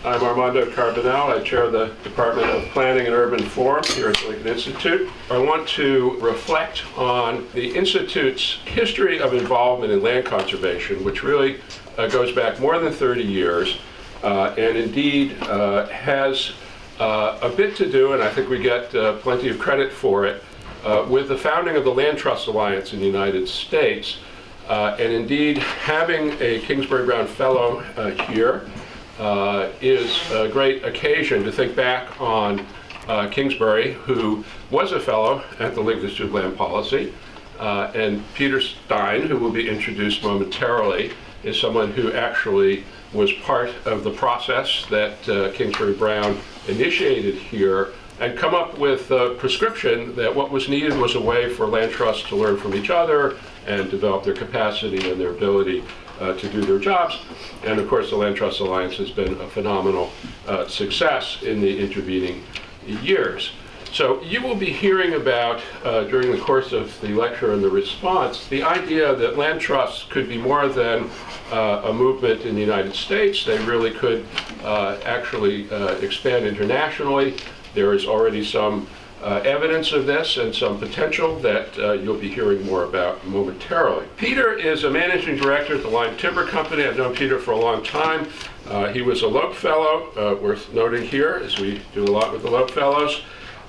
I'm Armando Carbonell. I chair the Department of Planning and Urban Forum here at the Lincoln Institute. I want to reflect on the Institute's history of involvement in land conservation, which really goes back more than 30 years, and indeed has a bit to do, and I think we get plenty of credit for it, with the founding of the Land Trust Alliance in the United States. And indeed, having a Kingsbury Browne Fellow here is a great occasion to think back on Kingsbury, who was a fellow at the Lincoln Institute of Land Policy, and Peter Stein, who will be introduced momentarily, is someone who actually was part of the process that Kingsbury Browne initiated here and come up with a prescription that what was needed was a way for land trusts to learn from each other and develop their capacity and their ability to do their jobs. And of course, the Land Trust Alliance has been a phenomenal success in the intervening years. So you will be hearing about, during the course of the lecture and the response, the idea that land trusts could be more than a movement in the United States. They really could actually expand internationally. There is already some evidence of this and some potential that you'll be hearing more about momentarily. Peter is a managing director at the Lime Timber Company. I've known Peter for a long time. He was a Loeb Fellow, worth noting here, as we do a lot with the Loeb Fellows.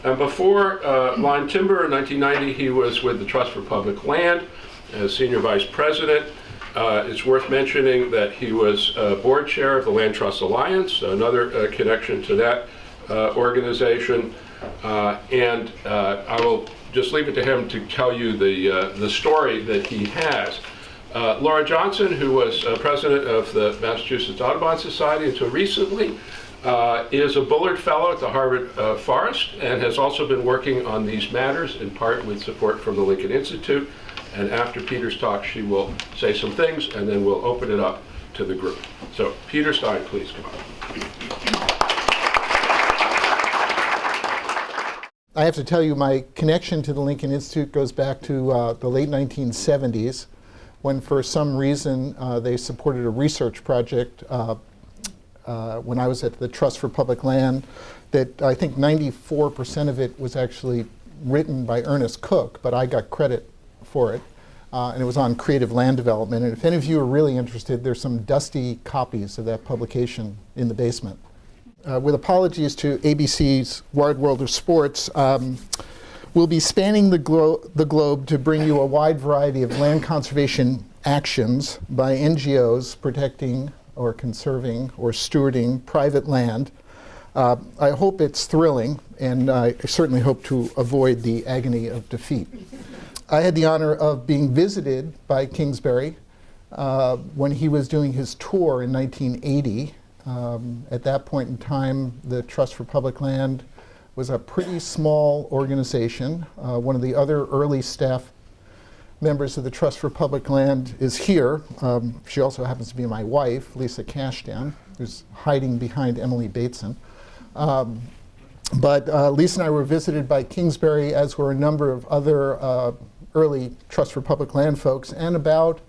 And before Lime Timber in 1990, he was with the Trust for Public Land as senior vice president. It's worth mentioning that he was board chair of the Land Trust Alliance, another connection to that organization, and I will just leave it to him to tell you the story that he has. Laura Johnson, who was president of the Massachusetts Audubon Society until recently, is a Bullard Fellow at the Harvard Forest and has also been working on these matters in part with support from the Lincoln Institute. And after Peter's talk, she will say some things and then we'll open it up to the group. So Peter Stein, please come on. I have to tell you, my connection to the Lincoln Institute goes back to the late 1970s, when for some reason they supported a research project when I was at the Trust for Public Land that I think 94% of it was actually written by Ernest Cook, but I got credit for it. And it was on creative land development. And if any of you are really interested, there's some dusty copies of that publication in the basement. With apologies to ABC's Wide World of Sports, we'll be spanning the globe to bring you a wide variety of land conservation actions by NGOs protecting or conserving or stewarding private land. I hope it's thrilling, and I certainly hope to avoid the agony of defeat. I had the honor of being visited by Kingsbury when he was doing his tour in 1980. At that point in time, the Trust for Public Land was a pretty small organization. One of the other early staff members of the Trust for Public Land is here. She also happens to be my wife, Lisa Cashdown, who's hiding behind Emily Bateson. But Lisa and I were visited by Kingsbury, as were a number of other early Trust for Public Land folks, and about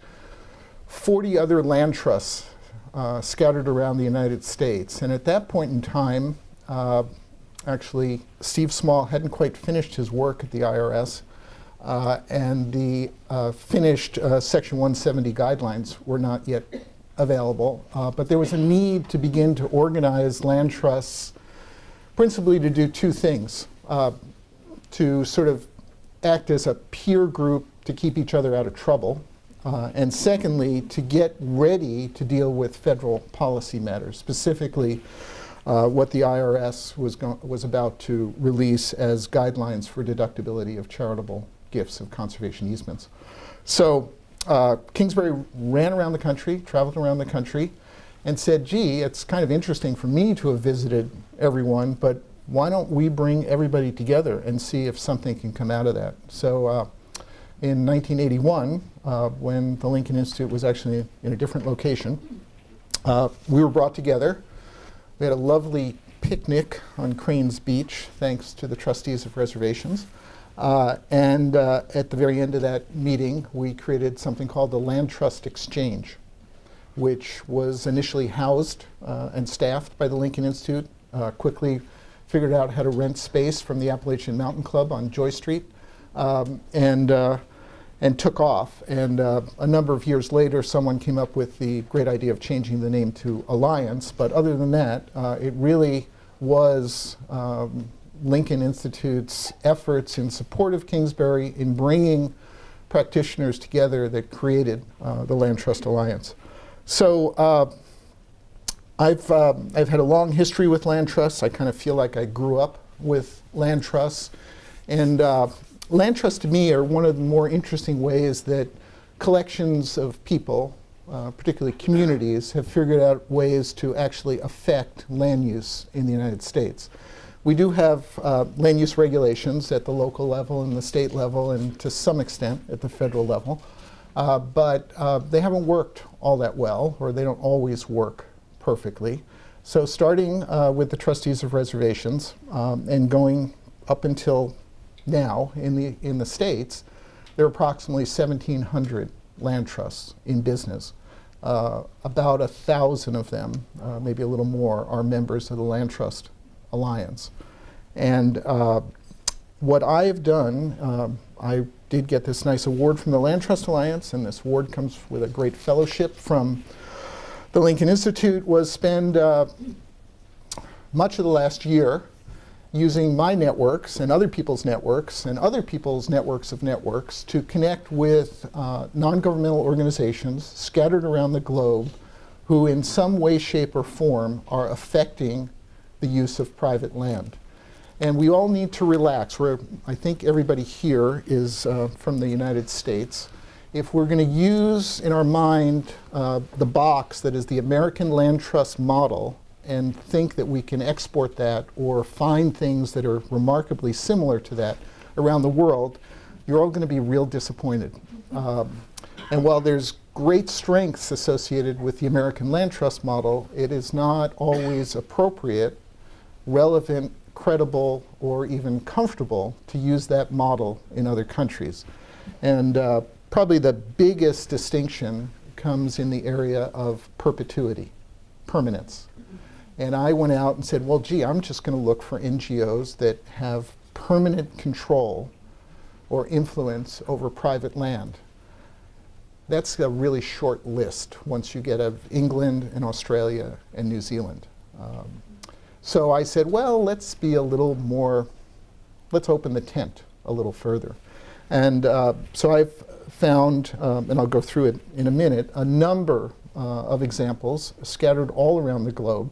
40 other land trusts scattered around the United States. And at that point in time, actually, Steve Small hadn't quite finished his work at the IRS, and the finished Section 170 guidelines were not yet available. But there was a need to begin to organize land trusts, principally to do two things: to sort of act as a peer group to keep each other out of trouble, and secondly, to get ready to deal with federal policy matters, specifically what the IRS was about to release as guidelines for deductibility of charitable gifts of conservation easements. So Kingsbury ran around the country, traveled around the country, and said, gee, it's kind of interesting for me to have visited everyone, but why don't we bring everybody together and see if something can come out of that? So in 1981, when the Lincoln Institute was actually in a different location, we were brought together. We had a lovely picnic on Cranes Beach, thanks to the trustees of reservations. And at the very end of that meeting, we created something called the Land Trust Exchange. It which was initially housed and staffed by the Lincoln Institute, quickly figured out how to rent space from the Appalachian Mountain Club on Joy Street, and took off. And a number of years later, someone came up with the great idea of changing the name to Alliance. But other than that, it really was Lincoln Institute's efforts in support of Kingsbury in bringing practitioners together that created the Land Trust Alliance. So I've had a long history with land trusts. I kind of feel like I grew up with land trusts. And land trusts to me are one of the more interesting ways that collections of people, particularly communities, have figured out ways to actually affect land use in the United States. We do have land use regulations at the local level and the state level and to some extent at the federal level, but they haven't worked all that well, or they don't always work perfectly. So starting with the trustees of reservations and going up until now in the states, there are approximately 1,700 land trusts in business. About 1,000 of them, maybe a little more, are members of the Land Trust Alliance. And what I have done, I did get this nice award from the Land Trust Alliance, and this award comes with a great fellowship from the Lincoln Institute, was spend much of the last year using my networks and other people's networks and other people's networks of networks to connect with non-governmental organizations scattered around the globe who in some way, shape, or form are affecting the use of private land. And we all need to relax. I think everybody here is from the United States. If we're going to use in our mind the box that is the American Land Trust model and think that we can export that or find things that are remarkably similar to that around the world, you're all going to be real disappointed. And while there's great strengths associated with the American Land Trust model, it is not always appropriate, relevant, credible, or even comfortable to use that model in other countries. And probably the biggest distinction comes in the area of perpetuity, permanence. And I went out and said, well, gee, I'm just going to look for NGOs that have permanent control or influence over private land. That's a really short list once you get of England and Australia and New Zealand. So I said, well, let's be a little more, let's open the tent a little further. And so I've found, and I'll go through it in a minute, a number of examples scattered all around the globe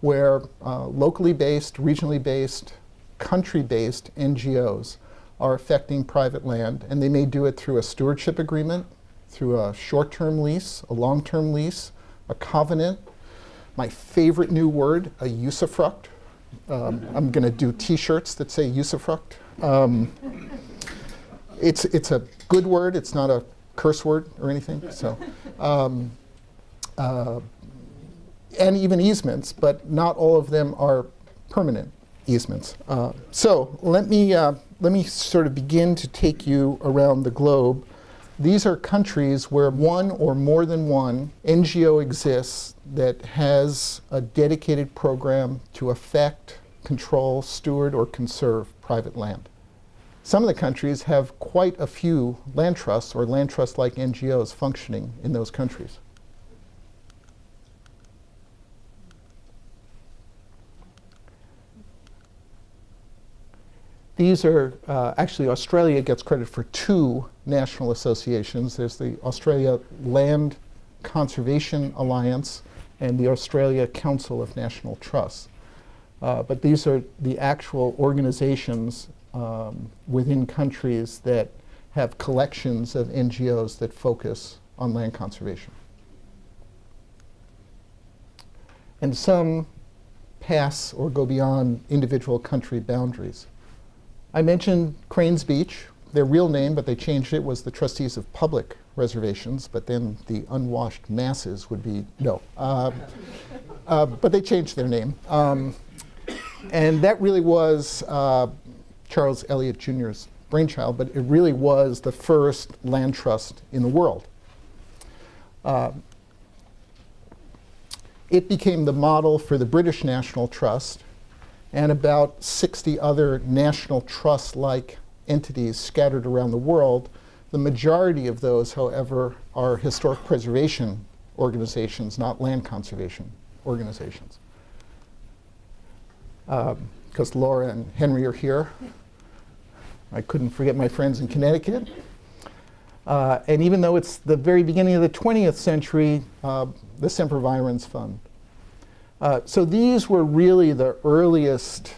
where locally based, regionally based, country-based NGOs are affecting private land, and they may do it through a stewardship agreement, through a short-term lease, a long-term lease, a covenant. My favorite new word, a usufruct. I'm going to do T-shirts that say usufruct. It's a good word. It's not a curse word or anything. So, and even easements, but not all of them are permanent easements. So let me sort of begin to take you around the globe. These are countries where one or more than one NGO exists that has a dedicated program to affect, control, steward, or conserve private land. Some of the countries have quite a few land trusts or land trust-like NGOs functioning in those countries. These are, actually Australia gets credit for two national associations. There's the Australia Land Conservation Alliance and the Australia Council of National Trusts. But these are the actual organizations within countries that have collections of NGOs that focus on land conservation. And some pass or go beyond individual country boundaries. I mentioned Cranes Beach. Their real name, but they changed it, was the Trustees of Public Reservations, but then the unwashed masses would be, no. But they changed their name. And that really was Charles Eliot Jr.'s brainchild, but it really was the first land trust in the world. It became the model for the British National Trust and about 60 other national trust-like entities scattered around the world. The majority of those, however, are historic preservation organizations, not land conservation organizations. Because Laura and Henry are here, I couldn't forget my friends in Connecticut. And even though it's the very beginning of the 20th century, the Sempervirens Fund. So these were really the earliest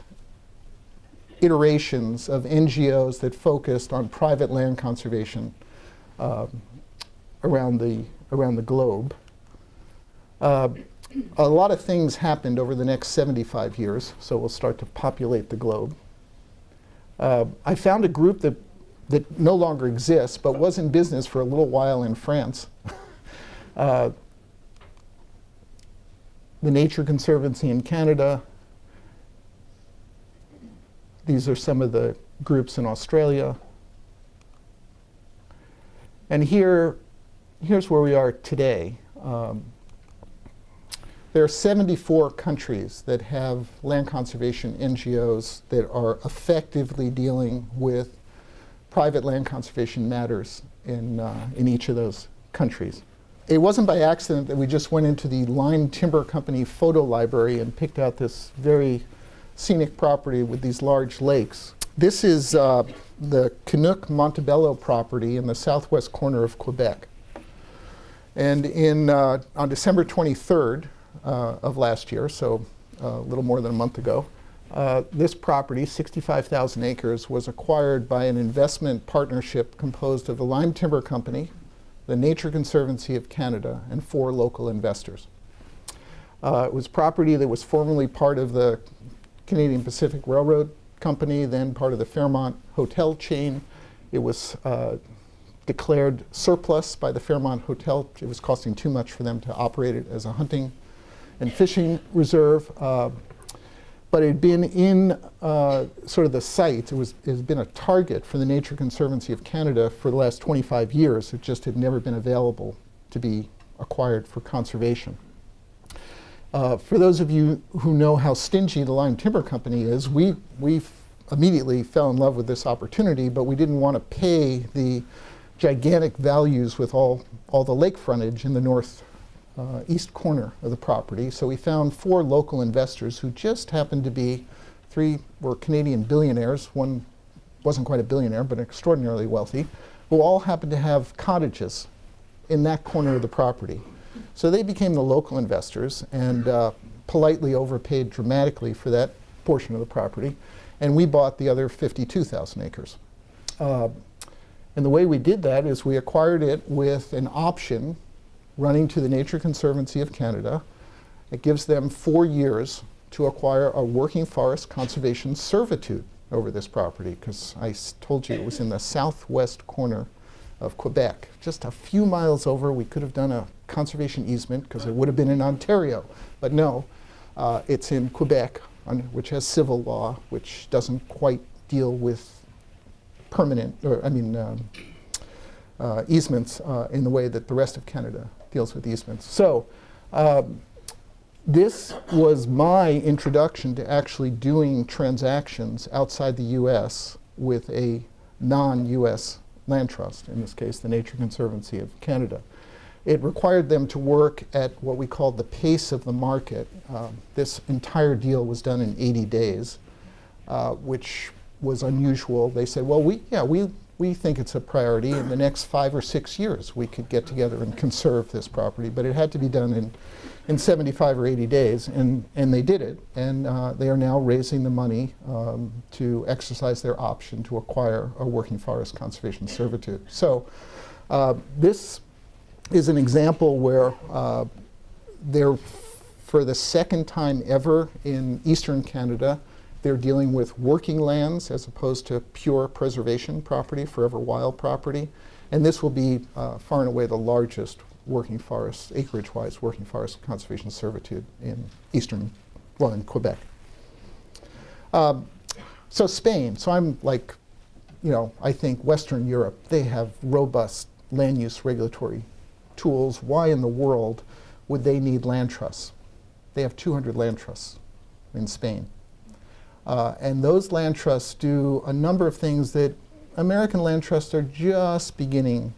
iterations of NGOs that focused on private land conservation around the globe. A lot of things happened over the next 75 years, so we'll start to populate the globe. I found a group that no longer exists, but was in business for a little while in France. The Nature Conservancy in Canada. These are some of the groups in Australia. And here's where we are today. There are 74 countries that have land conservation NGOs that are effectively dealing with private land conservation matters in each of those countries. It wasn't by accident that we just went into the Lime Timber Company photo library and picked out this very scenic property with these large lakes. This is the Canuck Montebello property in the southwest corner of Quebec. And on December 23rd of last year, so a little more than a month ago, this property, 65,000 acres, was acquired by an investment partnership composed of the Lime Timber Company, the Nature Conservancy of Canada, and 4 local investors. It was property that was formerly part of the Canadian Pacific Railroad Company, then part of the Fairmont Hotel chain. It was declared surplus by the Fairmont Hotel. It was costing too much for them to operate it as a hunting and fishing reserve. But it had been in sort of the site. It has been a target for the Nature Conservancy of Canada for the last 25 years. It just had never been available to be acquired for conservation. For those of you who know how stingy the Lime Timber Company is, we immediately fell in love with this opportunity, but we didn't want to pay the gigantic values with all the lake frontage in the northeast corner of the property. So we found 4 local investors who just happened to be, 3 were Canadian billionaires, one wasn't quite a billionaire, but extraordinarily wealthy, who all happened to have cottages in that corner of the property. So they became the local investors and politely overpaid dramatically for that portion of the property. And we bought the other 52,000 acres. And the way we did that is we acquired it with an option running to the Nature Conservancy of Canada. It gives them 4 years to acquire a working forest conservation servitude over this property, because I told you it was in the southwest corner of Quebec. Just a few miles over, we could have done a conservation easement because it would have been in Ontario. But no, it's in Quebec, which has civil law, which doesn't quite deal with easements in the way that the rest of Canada deals with easements. So this was my introduction to actually doing transactions outside the US with a non-US land trust, in this case the Nature Conservancy of Canada. It required them to work at what we called the pace of the market. This entire deal was done in 80 days, which was unusual. They said, well, we think it's a priority. In the next 5 or 6 years, we could get together and conserve this property, but it had to be done in 75 or 80 days, and they did it. And they are now raising the money to exercise their option to acquire a working forest conservation servitude. So this is an example where they're, for the second time ever in eastern Canada, they're dealing with working lands as opposed to pure preservation property, forever wild property. And this will be far and away the largest working forest, acreage-wise, working forest conservation servitude in in Quebec. So Spain, so I'm like, I think Western Europe, they have robust land use regulatory tools. Why in the world would they need land trusts? they have 200 land trusts in Spain. And those land trusts do a number of things that American land trusts are just beginning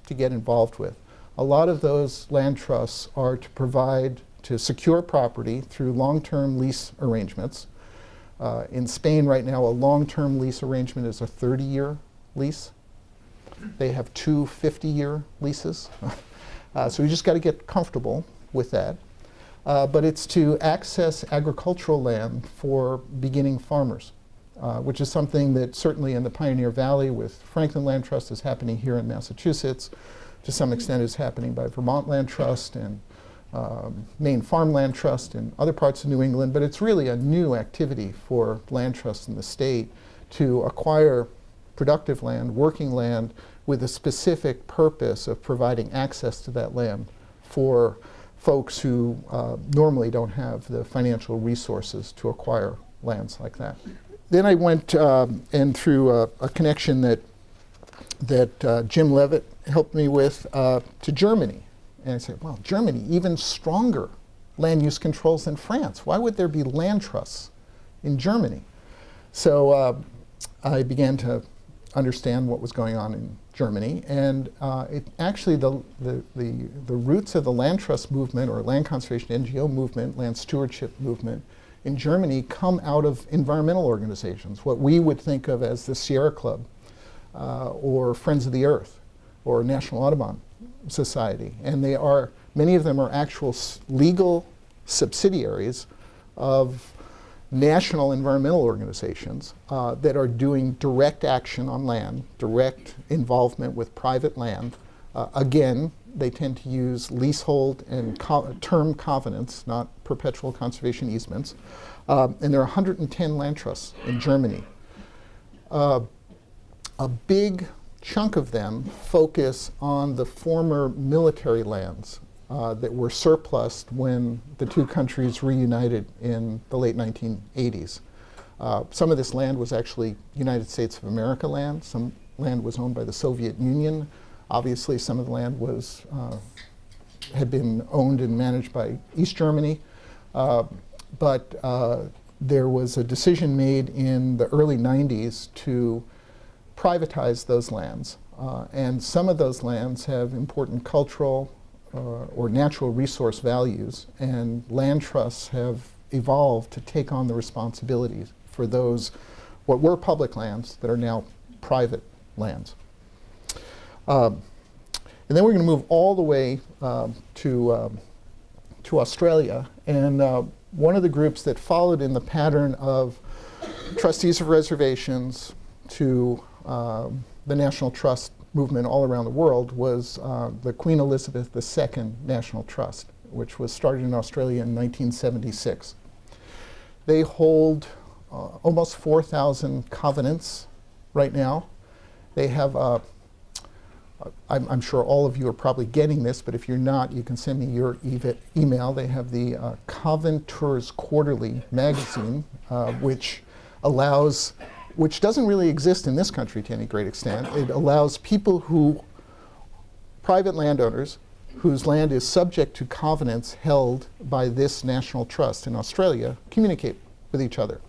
to get involved with. A lot of those land trusts are to secure property through long-term lease arrangements. In Spain right now, a long-term lease arrangement is a 30-year lease. They have two 50-year leases. So you just got to get comfortable with that. But it's to access agricultural land for beginning farmers, which is something that certainly in the Pioneer Valley with Franklin Land Trust is happening here in Massachusetts. To some extent is happening by Vermont Land Trust and Maine Farmland Trust and other parts of New England. But it's really a new activity for land trusts in the state to acquire productive land, working land, with a specific purpose of providing access to that land for folks who normally don't have the financial resources to acquire lands like that. Then I went and through a connection that Jim Leavitt helped me with to Germany. And I said, well, Germany, even stronger land use controls than France. Why would there be land trusts in Germany? So I began to understand what was going on in Germany, and actually the roots of the land trust movement or land conservation NGO movement, land stewardship movement in Germany come out of environmental organizations, what we would think of as the Sierra Club or Friends of the Earth or National Audubon Society. And many of them are actual legal subsidiaries of national environmental organizations that are doing direct action on land, direct involvement with private land. Again, they tend to use leasehold and term covenants, not perpetual conservation easements. And there are 110 land trusts in Germany. A big chunk of them focus on the former military lands that were surplused when the two countries reunited in the late 1980s. Some of this land was actually United States of America land. Some land was owned by the Soviet Union. Obviously, some of the land had been owned and managed by East Germany. But there was a decision made in the early 90s to privatize those lands. And some of those lands have important cultural or natural resource values, and land trusts have evolved to take on the responsibilities for those, what were public lands that are now private lands. And then we're going to move all the way to Australia, and one of the groups that followed in the pattern of trustees of reservations to the National Trust movement all around the world was the Queen Elizabeth II National Trust, which was started in Australia in 1976. They hold almost 4,000 covenants right now. They have, I'm sure all of you are probably getting this, but if you're not, you can send me your email. They have the Covenanters Quarterly magazine, which doesn't really exist in this country to any great extent. It allows people private landowners, whose land is subject to covenants held by this national trust in Australia, communicate with each other.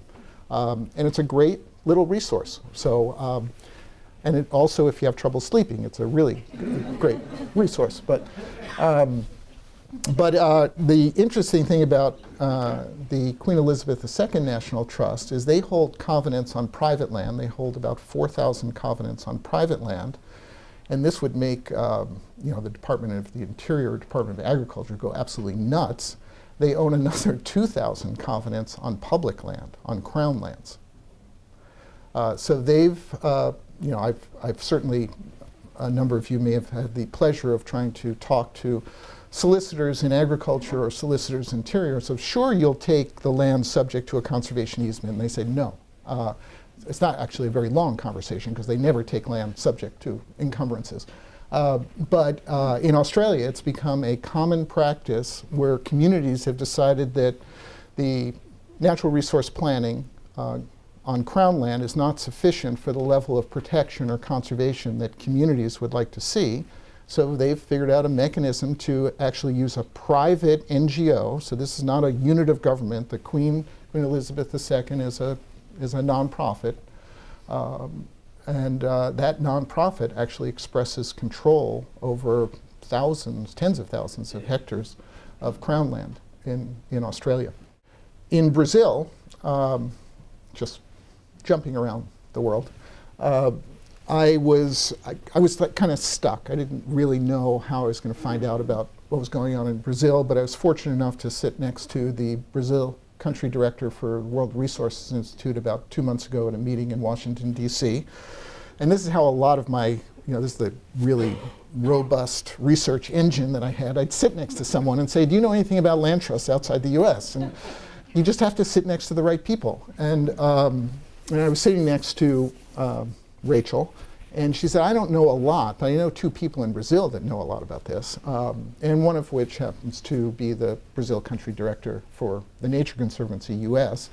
And it's a great little resource. So, and it also, if you have trouble sleeping, it's a really great resource. But the interesting thing about the Queen Elizabeth II National Trust is they hold covenants on private land. They hold about 4,000 covenants on private land. And this would make the Department of the Interior, Department of Agriculture go absolutely nuts. They own another 2,000 covenants on public land, on crown lands. So they've, I've certainly, a number of you may have had the pleasure of trying to talk to solicitors in agriculture or solicitors in interior. So sure, you'll take the land subject to a conservation easement. And they say no. It's not actually a very long conversation because they never take land subject to encumbrances. But in Australia, it's become a common practice where communities have decided that the natural resource planning on crown land is not sufficient for the level of protection or conservation that communities would like to see. So they've figured out a mechanism to actually use a private NGO. So this is not a unit of government. The Queen Elizabeth II is a nonprofit. That nonprofit actually expresses control over thousands, tens of thousands of hectares of crown land in Australia. In Brazil, just jumping around the world, I was kind of stuck. I didn't really know how I was going to find out about what was going on in Brazil, but I was fortunate enough to sit next to the Brazil country director for World Resources Institute about 2 months ago at a meeting in Washington, D.C. And this is how a lot of my, this is the really robust research engine that I had. I'd sit next to someone and say, do you know anything about land trusts outside the U.S.? And you just have to sit next to the right people. And I was sitting next to Rachel, and she said, I don't know a lot, but I know 2 people in Brazil that know a lot about this, and one of which happens to be the Brazil country director for the Nature Conservancy US.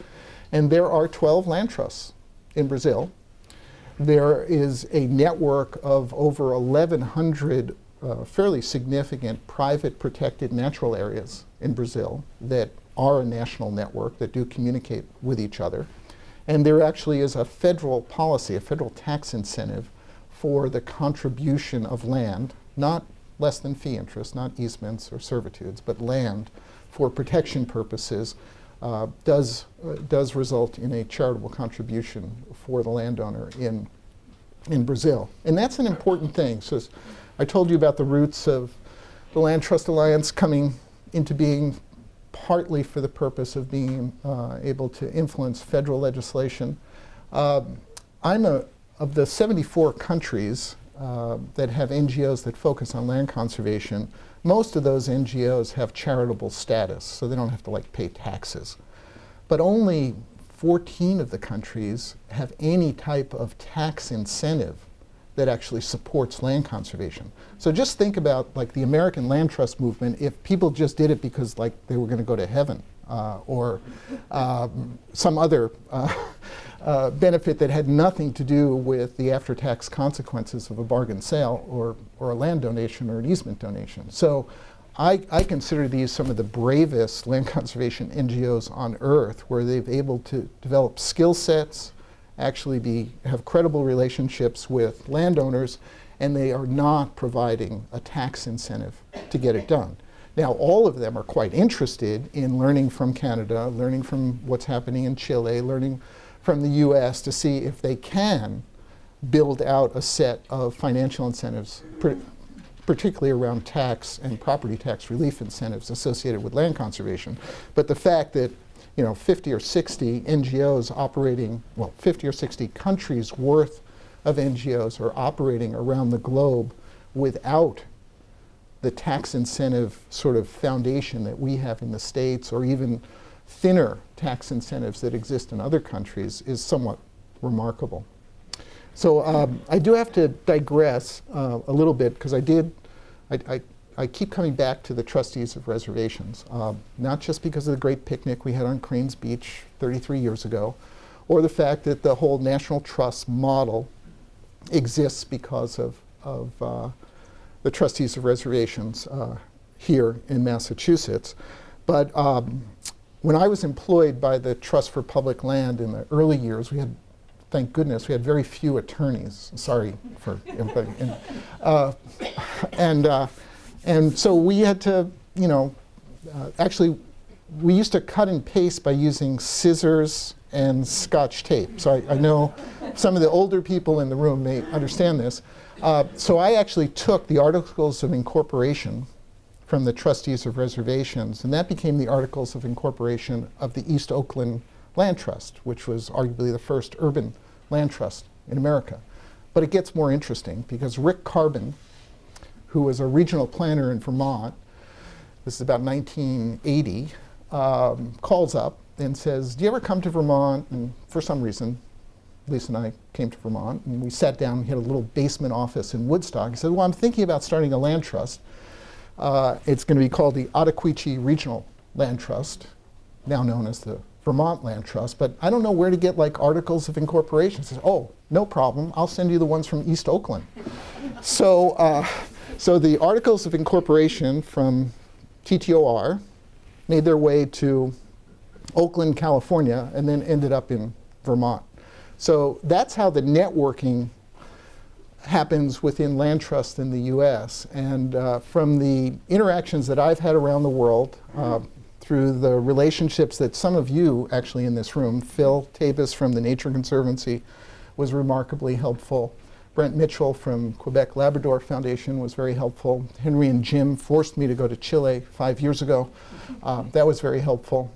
And there are 12 land trusts in Brazil. There is a network of over 1,100 fairly significant private protected natural areas in Brazil that are a national network that do communicate with each other. And there actually is a federal policy, a federal tax incentive for the contribution of land, not less than fee interest, not easements or servitudes, but land for protection purposes does result in a charitable contribution for the landowner in Brazil. And that's an important thing. So I told you about the roots of the Land Trust Alliance coming into being partly for the purpose of being able to influence federal legislation. Of the 74 countries that have NGOs that focus on land conservation, most of those NGOs have charitable status, so they don't have to pay taxes. But only 14 of the countries have any type of tax incentive that actually supports land conservation. So just think about the American land trust movement if people just did it because they were going to go to heaven or some other benefit that had nothing to do with the after-tax consequences of a bargain sale or a land donation or an easement donation. So I consider these some of the bravest land conservation NGOs on earth, where they've able to develop skill sets, actually have credible relationships with landowners, and they are not providing a tax incentive to get it done. Now, all of them are quite interested in learning from Canada, learning from what's happening in Chile, learning from the US to see if they can build out a set of financial incentives, particularly around tax and property tax relief incentives associated with land conservation. But the fact that 50 or 60 NGOs operating, 50 or 60 countries worth of NGOs are operating around the globe without the tax incentive sort of foundation that we have in the States, or even thinner tax incentives that exist in other countries, is somewhat remarkable. So I do have to digress a little bit, because I keep coming back to the trustees of reservations, not just because of the great picnic we had on Cranes Beach 33 years ago, or the fact that the whole national trust model exists because of the trustees of reservations here in Massachusetts. But when I was employed by the Trust for Public Land in the early years, thank goodness, we had very few attorneys. Sorry for everybody. And so we had to, actually, we used to cut and paste by using scissors and Scotch tape. So I know some of the older people in the room may understand this. So I actually took the Articles of Incorporation from the Trustees of Reservations, and that became the Articles of Incorporation of the East Oakland Land Trust, which was arguably the first urban land trust in America. But it gets more interesting, because Rick Carbon, who was a regional planner in Vermont, this is about 1980, calls up and says, do you ever come to Vermont? And for some reason, Lisa and I came to Vermont, and we sat down, we had a little basement office in Woodstock. He said, well, I'm thinking about starting a land trust. It's going to be called the Ottaquiche Regional Land Trust, now known as the Vermont Land Trust, but I don't know where to get Articles of Incorporation. He says, oh, no problem, I'll send you the ones from East Oakland. So So the Articles of Incorporation from TTOR made their way to Oakland, California, and then ended up in Vermont. So that's how the networking happens within land trust in the US. And from the interactions that I've had around the world, through the relationships that some of you actually in this room, Phil Tabus from the Nature Conservancy was remarkably helpful. Brent Mitchell from Quebec Labrador Foundation was very helpful. Henry and Jim forced me to go to Chile 5 years ago. That was very helpful.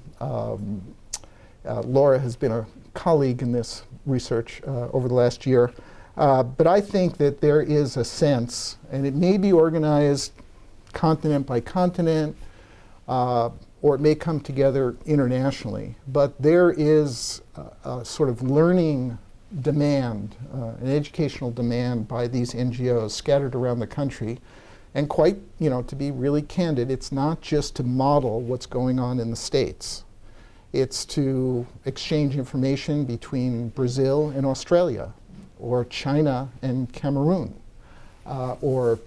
Laura has been a colleague in this research over the last year. But I think that there is a sense, and it may be organized continent by continent, or it may come together internationally, but there is a sort of learning demand, an educational demand by these NGOs scattered around the country. And quite, to be really candid, it's not just to model what's going on in the States. It's to exchange information between Brazil and Australia, or China and Cameroon, or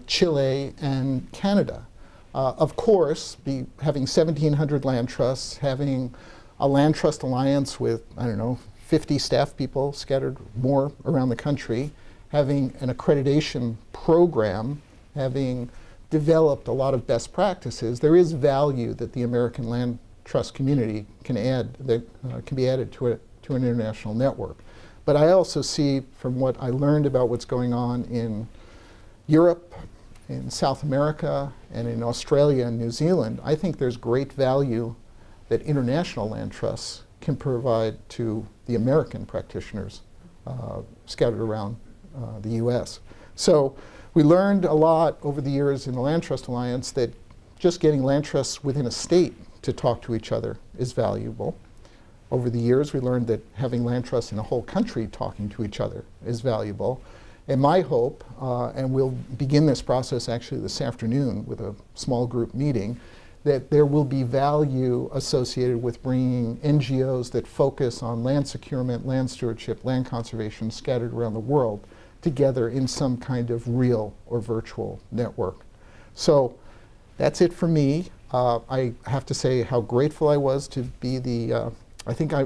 Chile and Canada. Of course, having 1,700 land trusts, having a land trust alliance with, 50 staff people scattered more around the country, having an accreditation program, having developed a lot of best practices, there is value that the American land trust community can add, that can be added to an international network. But I also see, from what I learned about what's going on in Europe, in South America, and in Australia and New Zealand, I think there's great value that international land trusts can provide to the American practitioners scattered around the US. So we learned a lot over the years in the Land Trust Alliance that just getting land trusts within a state to talk to each other is valuable. Over the years, we learned that having land trusts in a whole country talking to each other is valuable. And my hope, and we'll begin this process actually this afternoon with a small group meeting, that there will be value associated with bringing NGOs that focus on land securement, land stewardship, land conservation scattered around the world together in some kind of real or virtual network. So that's it for me. I have to say how grateful I was to be the,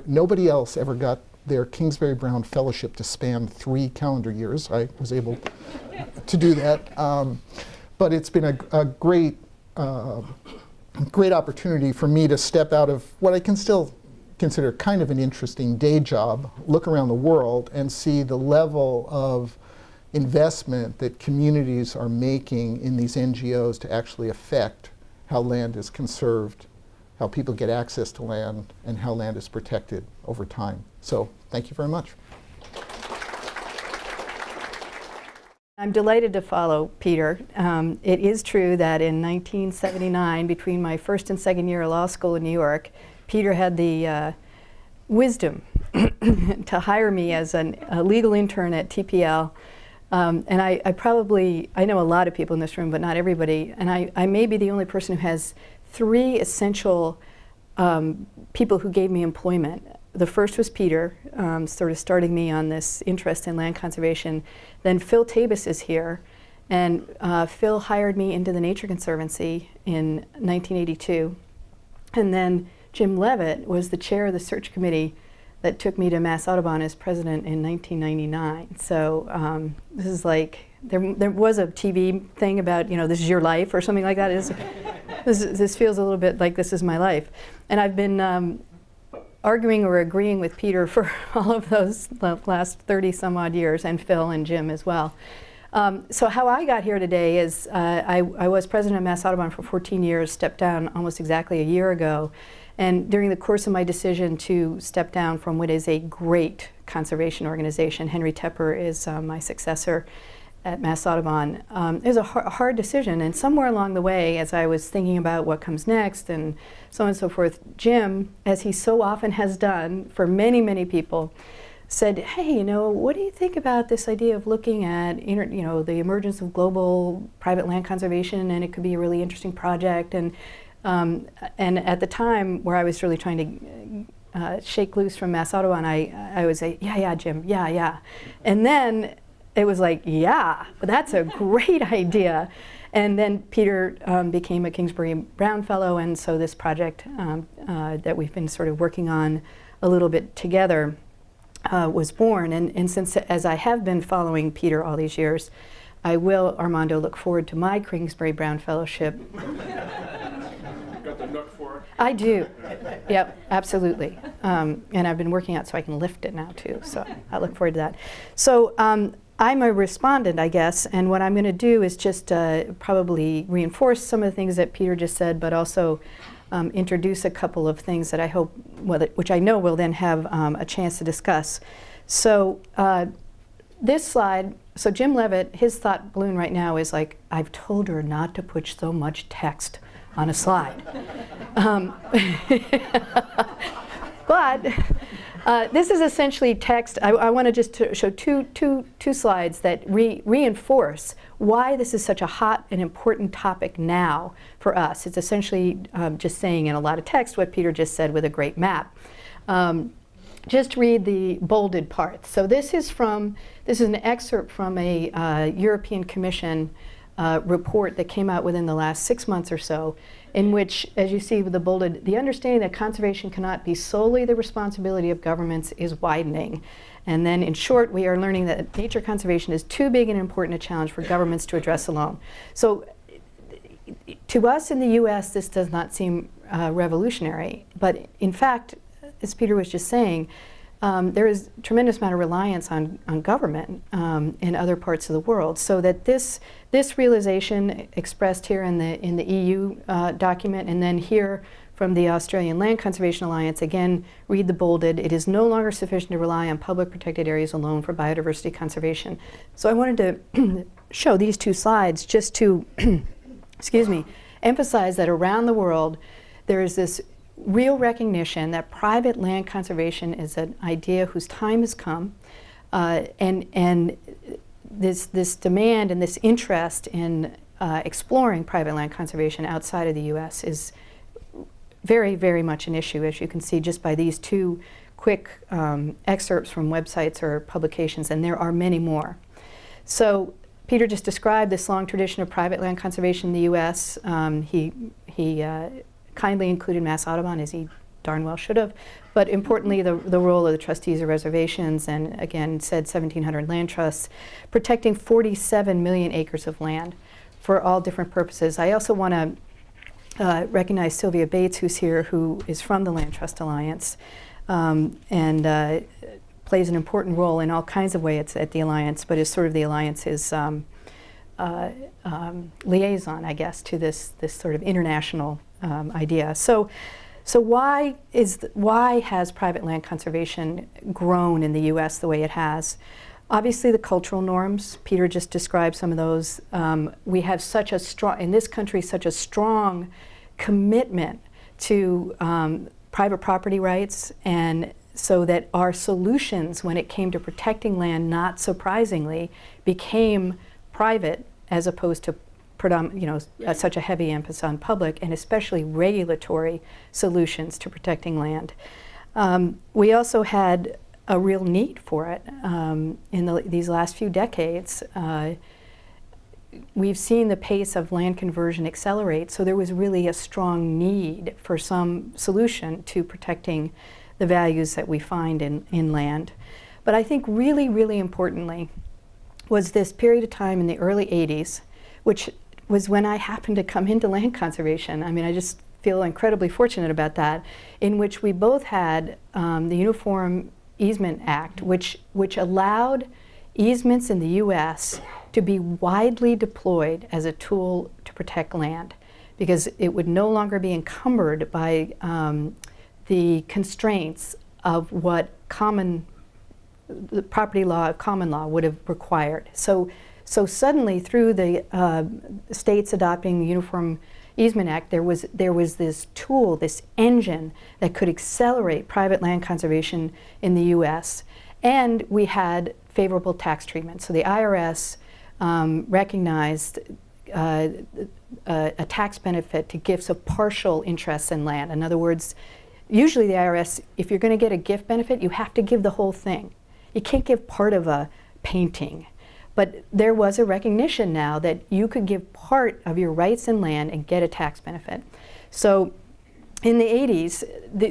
nobody else ever got their Kingsbury Browne Fellowship to span 3 calendar years. I was able to do that. But it's been a great opportunity for me to step out of what I can still consider kind of an interesting day job, look around the world and see the level of investment that communities are making in these NGOs to actually affect how land is conserved, how people get access to land, and how land is protected over time. So thank you very much. I'm delighted to follow Peter. It is true that in 1979, between my first and second year of law school in New York, Peter had the wisdom to hire me as a legal intern at TPL. And I know a lot of people in this room, but not everybody. And I may be the only person who has 3 essential people who gave me employment. The first was Peter, sort of starting me on this interest in land conservation. Then Phil Tabus is here, and Phil hired me into the Nature Conservancy in 1982. And then Jim Leavitt was the chair of the search committee that took me to Mass Audubon as president in 1999. So this is like, there was a TV thing about, this is your life or something like that. This feels a little bit like this is my life. And I've been arguing or agreeing with Peter for all of those last 30 some odd years, and Phil and Jim as well. So how I got here today is I was president of Mass Audubon for 14 years, stepped down almost exactly a year ago. And during the course of my decision to step down from what is a great conservation organization, Henry Tepper is my successor at Mass Audubon, it was a hard decision. And somewhere along the way, as I was thinking about what comes next and so on and so forth, Jim, as he so often has done for many, many people, said, hey, what do you think about this idea of looking at the emergence of global private land conservation, and it could be a really interesting project. And at the time where I was really trying to shake loose from Mass Audubon, I would say, yeah, Jim, yeah. And then it was like, yeah, that's a great idea. And then Peter became a Kingsbury Browne Fellow, and so this project that we've been sort of working on a little bit together was born. And since, as I have been following Peter all these years, I will, Armando, look forward to my Kingsbury Browne Fellowship. Got the nook for it? I do. Yep, absolutely. And I've been working out so I can lift it now too, so I look forward to that. So I'm a respondent, I guess, and what I'm going to do is just probably reinforce some of the things that Peter just said, but also introduce a couple of things that I hope, which I know we'll then have a chance to discuss. So this slide, so Jim Leavitt, his thought balloon right now is like, I've told her not to put so much text on a slide. But this is essentially text. I want to just show two slides that reinforce why this is such a hot and important topic now for us. It's essentially just saying in a lot of text what Peter just said with a great map. Just read the bolded parts. So this is an excerpt from a European Commission report that came out within the last 6 months or so, in which, as you see with the bolded, the understanding that conservation cannot be solely the responsibility of governments is widening. And then in short, we are learning that nature conservation is too big and important a challenge for governments to address alone. So to us in the US, this does not seem revolutionary, but in fact, as Peter was just saying, there is a tremendous amount of reliance on government in other parts of the world, so that this realization expressed here in the EU document, and then here from the Australian Land Conservation Alliance, again, read the bolded, it is no longer sufficient to rely on public protected areas alone for biodiversity conservation. So I wanted to show these two slides just to, excuse me, emphasize that around the world there is this real recognition that private land conservation is an idea whose time has come, and this demand and this interest in exploring private land conservation outside of the U.S. is very, very much an issue, as you can see just by these two quick excerpts from websites or publications, and there are many more. So Peter just described this long tradition of private land conservation in the U.S. He kindly included Mass Audubon, as he darn well should have, but importantly the role of the trustees of reservations, and again said 1,700 land trusts, protecting 47 million acres of land for all different purposes. I also want to recognize Sylvia Bates, who's here, who is from the Land Trust Alliance, and plays an important role in all kinds of ways at the Alliance, but is sort of the Alliance's liaison, I guess, to this sort of international idea. So why has private land conservation grown in the U.S. the way it has? Obviously, the cultural norms. Peter just described some of those. We have such a strong, in this country, such a strong commitment to private property rights, and so that our solutions when it came to protecting land, not surprisingly, became private as opposed to such a heavy emphasis on public, and especially regulatory solutions to protecting land. We also had a real need for it in these last few decades. We've seen the pace of land conversion accelerate, so there was really a strong need for some solution to protecting the values that we find in land. But I think really, really importantly was this period of time in the early 80s, which was when I happened to come into land conservation. I mean, I just feel incredibly fortunate about that, in which we both had the Uniform Easement Act, which allowed easements in the U.S. to be widely deployed as a tool to protect land, because it would no longer be encumbered by the constraints of what the property law, common law would have required. So suddenly, through the states adopting the Uniform Easement Act, there was this tool, this engine that could accelerate private land conservation in the U.S. And we had favorable tax treatment. So the IRS recognized a tax benefit to gifts of partial interests in land. In other words, usually the IRS, if you're going to get a gift benefit, you have to give the whole thing. You can't give part of a painting. But there was a recognition now that you could give part of your rights in land and get a tax benefit. So in the 80s,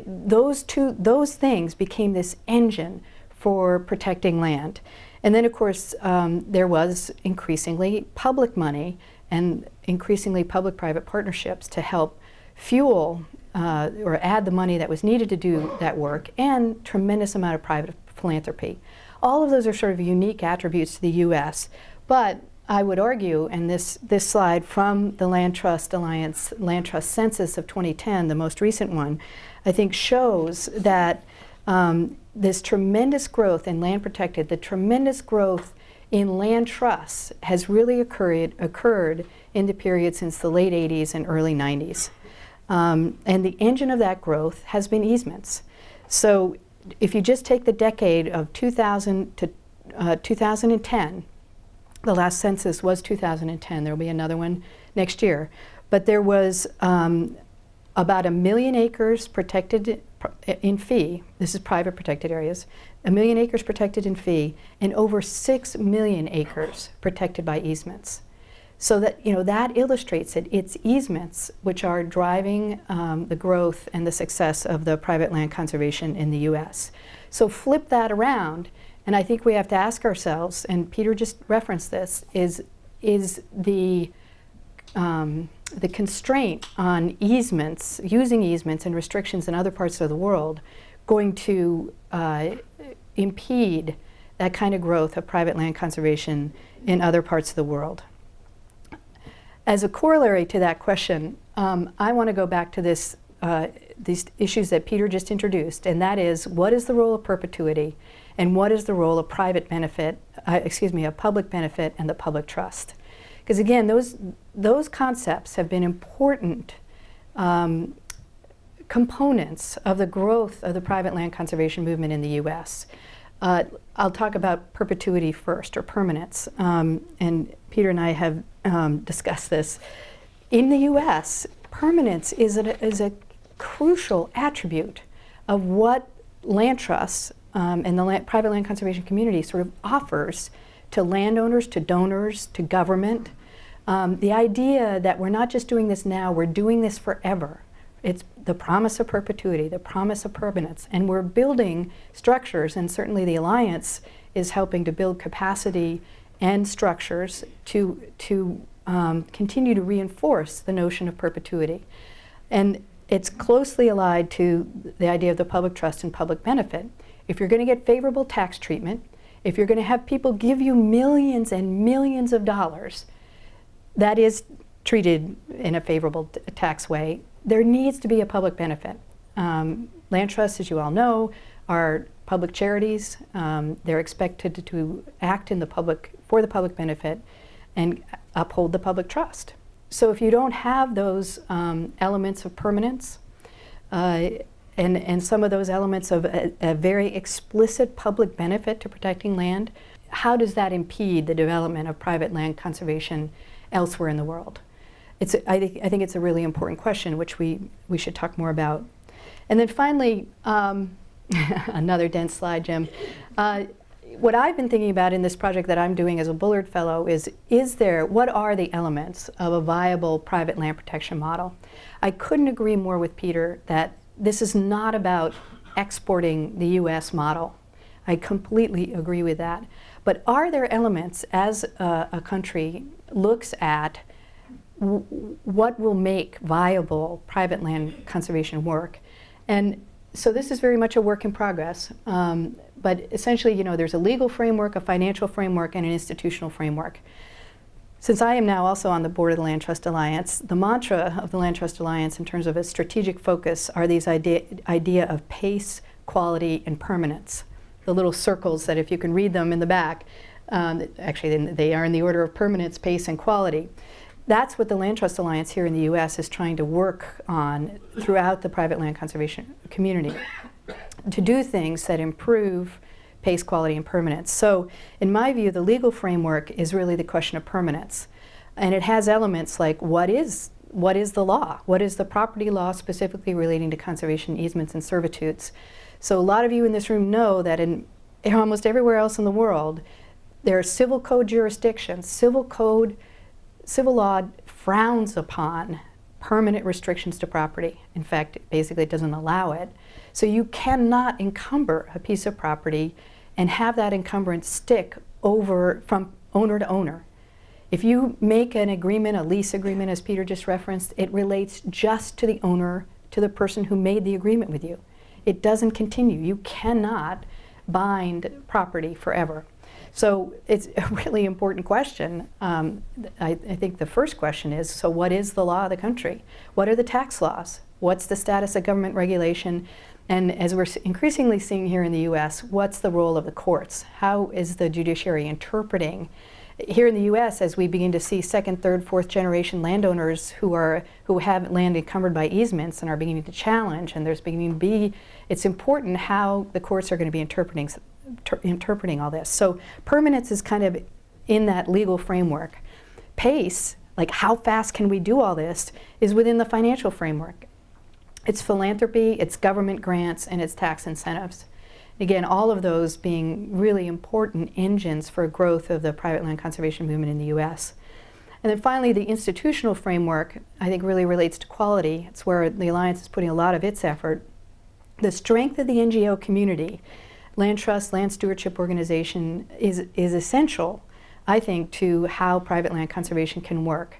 those things became this engine for protecting land. And then, of course, there was increasingly public money and increasingly public-private partnerships to help fuel or add the money that was needed to do that work, and tremendous amount of private philanthropy. All of those are sort of unique attributes to the U.S., but I would argue, and this slide from the Land Trust Alliance Land Trust Census of 2010, the most recent one, I think shows that this tremendous growth in land protected, the tremendous growth in land trusts has really occurred in the period since the late 80s and early 90s. And the engine of that growth has been easements. So if you just take the decade of 2000 to 2010, the last census was 2010, there will be another one next year, but there was about 1 million acres protected in fee, this is private protected areas, 1 million acres protected in fee, and over 6 million acres protected by easements. So that, that illustrates it. It's easements which are driving the growth and the success of the private land conservation in the U.S. So flip that around, and I think we have to ask ourselves, and Peter just referenced this, is the constraint on easements, using easements and restrictions in other parts of the world, going to impede that kind of growth of private land conservation in other parts of the world? As a corollary to that question, I want to go back to these issues that Peter just introduced, and that is, what is the role of perpetuity, and what is the role of private benefit, of public benefit and the public trust? Because again, those concepts have been important components of the growth of the private land conservation movement in the U.S. I'll talk about perpetuity first, or permanence, and Peter and I have discussed this. In the U.S., permanence is a crucial attribute of what land trusts and the private land conservation community sort of offers to landowners, to donors, to government. The idea that we're not just doing this now, we're doing this forever. It's the promise of perpetuity, the promise of permanence, and we're building structures, and certainly the Alliance is helping to build capacity and structures to continue to reinforce the notion of perpetuity. And it's closely allied to the idea of the public trust and public benefit. If you're going to get favorable tax treatment, if you're going to have people give you millions and millions of dollars, that is treated in a favorable tax way, there needs to be a public benefit. Land trusts, as you all know, are public charities. They're expected to act for the public benefit and uphold the public trust. So if you don't have those elements of permanence and some of those elements of a very explicit public benefit to protecting land, how does that impede the development of private land conservation elsewhere in the world? I think it's a really important question, which we should talk more about. And then finally, another dense slide, Jim. What I've been thinking about in this project that I'm doing as a Bullard Fellow is what are the elements of a viable private land protection model? I couldn't agree more with Peter that this is not about exporting the US model. I completely agree with that. But are there elements, as a country looks at what will make viable private land conservation work? And so this is very much a work in progress. But essentially, there's a legal framework, a financial framework, and an institutional framework. Since I am now also on the board of the Land Trust Alliance, the mantra of the Land Trust Alliance in terms of a strategic focus are these idea of pace, quality, and permanence. The little circles that, if you can read them in the back, actually they are in the order of permanence, pace, and quality. That's what the Land Trust Alliance here in the U.S. is trying to work on throughout the private land conservation community, to do things that improve pace, quality, and permanence. So in my view, the legal framework is really the question of permanence. And it has elements like what is the law? What is the property law specifically relating to conservation easements and servitudes? So a lot of you in this room know that in almost everywhere else in the world, There are civil code jurisdictions. Civil law frowns upon permanent restrictions to property. In fact, basically it doesn't allow it. So you cannot encumber a piece of property and have that encumbrance stick over from owner to owner. If you make an agreement, a lease agreement, as Peter just referenced, it relates just to the owner, to the person who made the agreement with you. It doesn't continue. You cannot bind property forever. So it's a really important question. I think the first question is, so what is the law of the country? What are the tax laws? What's the status of government regulation? And as we're increasingly seeing here in the US, what's the role of the courts? How is the judiciary interpreting? Here in the US, as we begin to see second, third, fourth generation landowners who have land encumbered by easements and are beginning to challenge, and there's beginning to be, it's important how the courts are going to be interpreting all this. So permanence is kind of in that legal framework. Pace, like how fast can we do all this, is within the financial framework. It's philanthropy, it's government grants, and it's tax incentives. Again, all of those being really important engines for growth of the private land conservation movement in the US. And then finally, the institutional framework, I think, really relates to quality. It's where the Alliance is putting a lot of its effort. The strength of the NGO community, land trust, land stewardship organization, is essential, I think, to how private land conservation can work.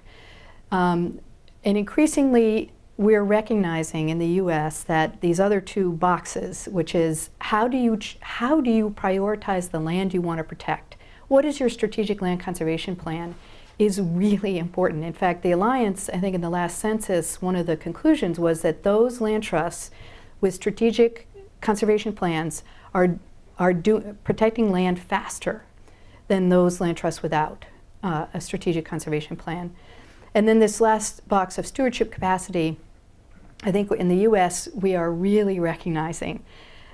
And increasingly, we're recognizing in the US that these other two boxes, which is how do you prioritize the land you want to protect? What is your strategic land conservation plan? Is really important. In fact, the Alliance, I think in the last census, one of the conclusions was that those land trusts with strategic conservation plans are protecting land faster than those land trusts without a strategic conservation plan. And then this last box of stewardship capacity, I think in the US, we are really recognizing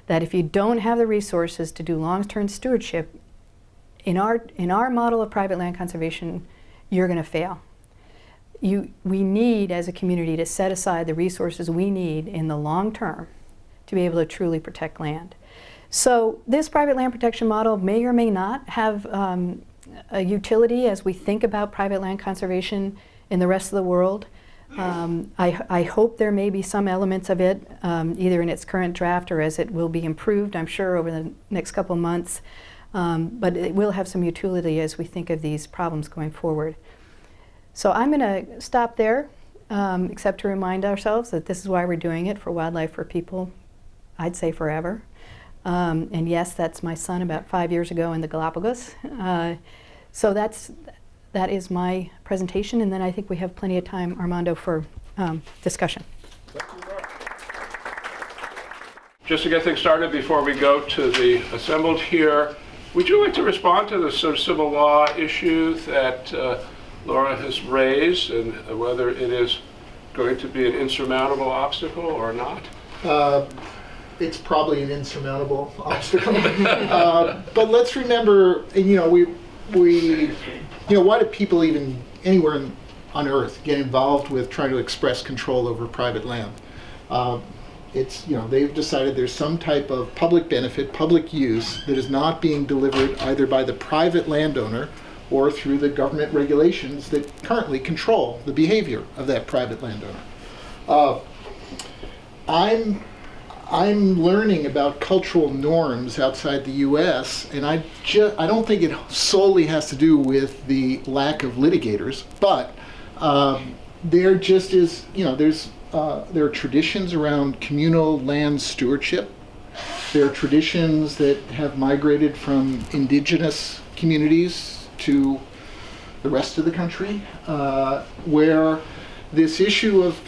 that if you don't have the resources to do long-term stewardship, in our model of private land conservation, you're going to fail. We need, as a community, to set aside the resources we need in the long term to be able to truly protect land. So this private land protection model may or may not have a utility as we think about private land conservation in the rest of the world. I hope there may be some elements of it, either in its current draft or as it will be improved, I'm sure, over the next couple of months. But it will have some utility as we think of these problems going forward. So I'm going to stop there, except to remind ourselves that this is why we're doing it, for wildlife, for people, I'd say forever. And yes, that's my son about 5 years ago in the Galapagos. So that is my presentation, and then I think we have plenty of time, Armando, for discussion. Just to get things started before we go to the assembled here, would you like to respond to the SubCivil Law issue that Laura has raised, and whether it is going to be an insurmountable obstacle or not? It's probably an insurmountable obstacle. But let's remember, why do people even anywhere on Earth get involved with trying to express control over private land? They've decided there's some type of public benefit, public use that is not being delivered either by the private landowner or through the government regulations that currently control the behavior of that private landowner. I'm learning about cultural norms outside the U.S., and I don't think it solely has to do with the lack of litigators, but there just is, there are traditions around communal land stewardship. There are traditions that have migrated from indigenous communities to the rest of the country, where this issue of,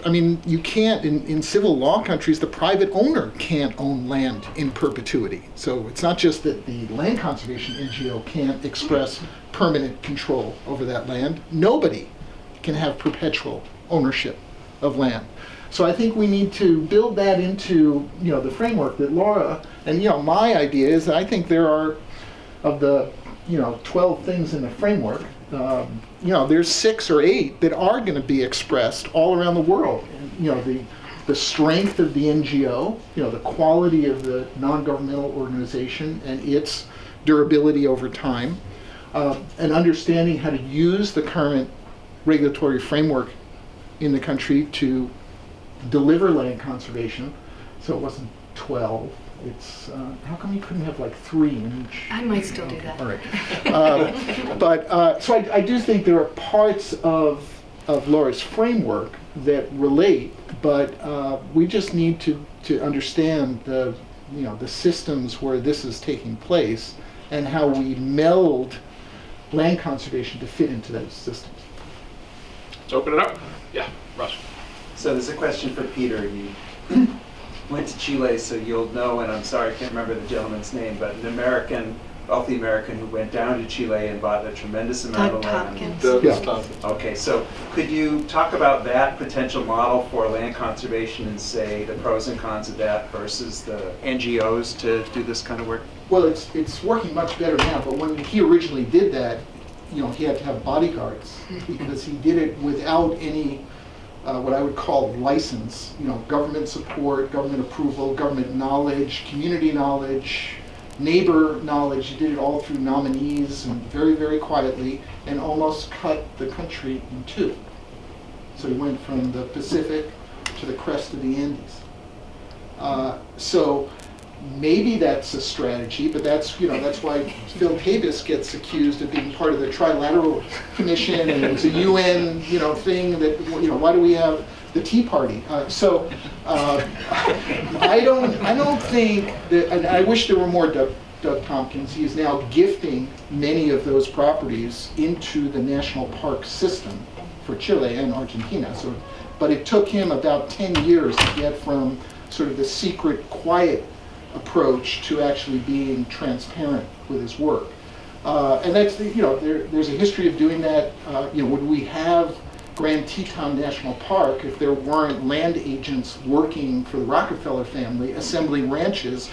you can't, in civil law countries, the private owner can't own land in perpetuity. So it's not just that the land conservation NGO can't express permanent control over that land. Nobody can have perpetual ownership of land. So I think we need to build that into, the framework that Laura, and my idea is that I think there are, of the 12 things in the framework, there's 6 or 8 that are going to be expressed all around the world. And, the strength of the NGO, the quality of the non-governmental organization and its durability over time, and understanding how to use the current regulatory framework in the country to deliver land conservation. So it wasn't 12. It's how come you couldn't have like 3 in each? I might still do that. All right. But so I do think there are parts of Laura's framework that relate, but we just need to understand the systems where this is taking place and how we meld land conservation to fit into those systems. Let's open it up. Yeah, Russ. So there's a question for Peter. You went to Chile, so you'll know, and I'm sorry, I can't remember the gentleman's name, but an American, wealthy American who went down to Chile and bought a tremendous amount of land. Tompkins. Okay, so could you talk about that potential model for land conservation and say the pros and cons of that versus the NGOs to do this kind of work? Well, it's working much better now, but when he originally did that, he had to have bodyguards because he did it without any what I would call license, government support, government approval, government knowledge, community knowledge, neighbor knowledge. He did it all through nominees and very, very quietly, and almost cut the country in 2. So he went from the Pacific to the crest of the Andes. So maybe that's a strategy, but that's why Phil Davis gets accused of being part of the Trilateral Commission, and it's a UN thing that why do we have the Tea Party? So I don't think that, and I wish there were more Doug Tompkins. He is now gifting many of those properties into the national park system for Chile and Argentina. So, but it took him about 10 years to get from sort of the secret, quiet approach to actually being transparent with his work, and that's there's a history of doing that. Would we have Grand Teton National Park if there weren't land agents working for the Rockefeller family assembling ranches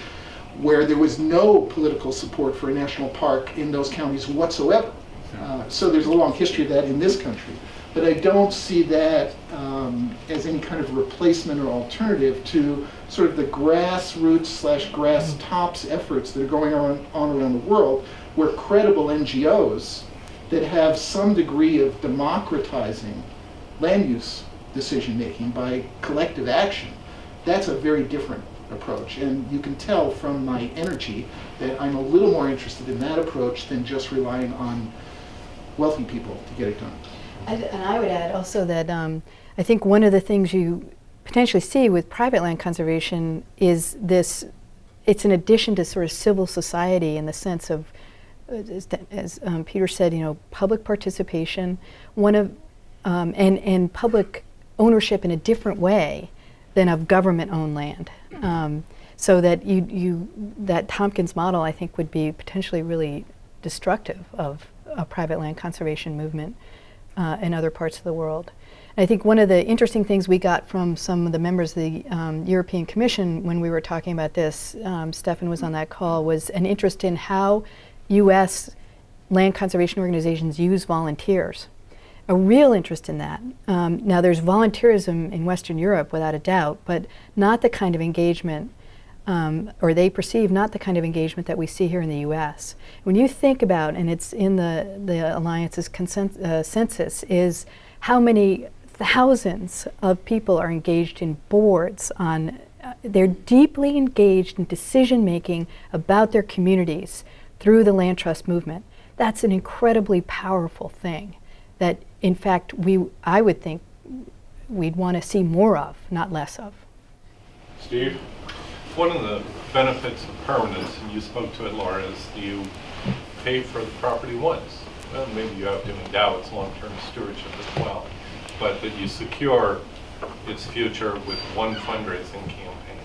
where there was no political support for a national park in those counties whatsoever? So there's a long history of that in this country, but I don't see that as any kind of replacement or alternative to sort of the grassroots / grass tops efforts that are going on around the world, where credible NGOs that have some degree of democratizing land use decision making by collective action. That's a very different approach, and you can tell from my energy that I'm a little more interested in that approach than just relying on wealthy people to get it done. And I would add also that I think one of the things you potentially see with private land conservation is this, it's an addition to sort of civil society in the sense of, as Peter said, public participation, and public ownership in a different way than of government-owned land. So that that Tompkins model, I think, would be potentially really destructive of a private land conservation movement in other parts of the world. And I think one of the interesting things we got from some of the members of the European Commission when we were talking about this, Stefan was on that call, was an interest in how U.S. land conservation organizations use volunteers. A real interest in that. Now there's volunteerism in Western Europe without a doubt, but not the kind of engagement, or they perceive not the kind of engagement that we see here in the U.S. When you think about, and it's in the Alliance's census, is how many thousands of people are engaged in boards on, they're deeply engaged in decision making about their communities through the land trust movement. That's an incredibly powerful thing that, in fact, I would think we'd want to see more of, not less of. Steve? One of the benefits of permanence, and you spoke to it, Laura, is you pay for the property once. Well, maybe you have to endow its long-term stewardship as well, but that you secure its future with one fundraising campaign.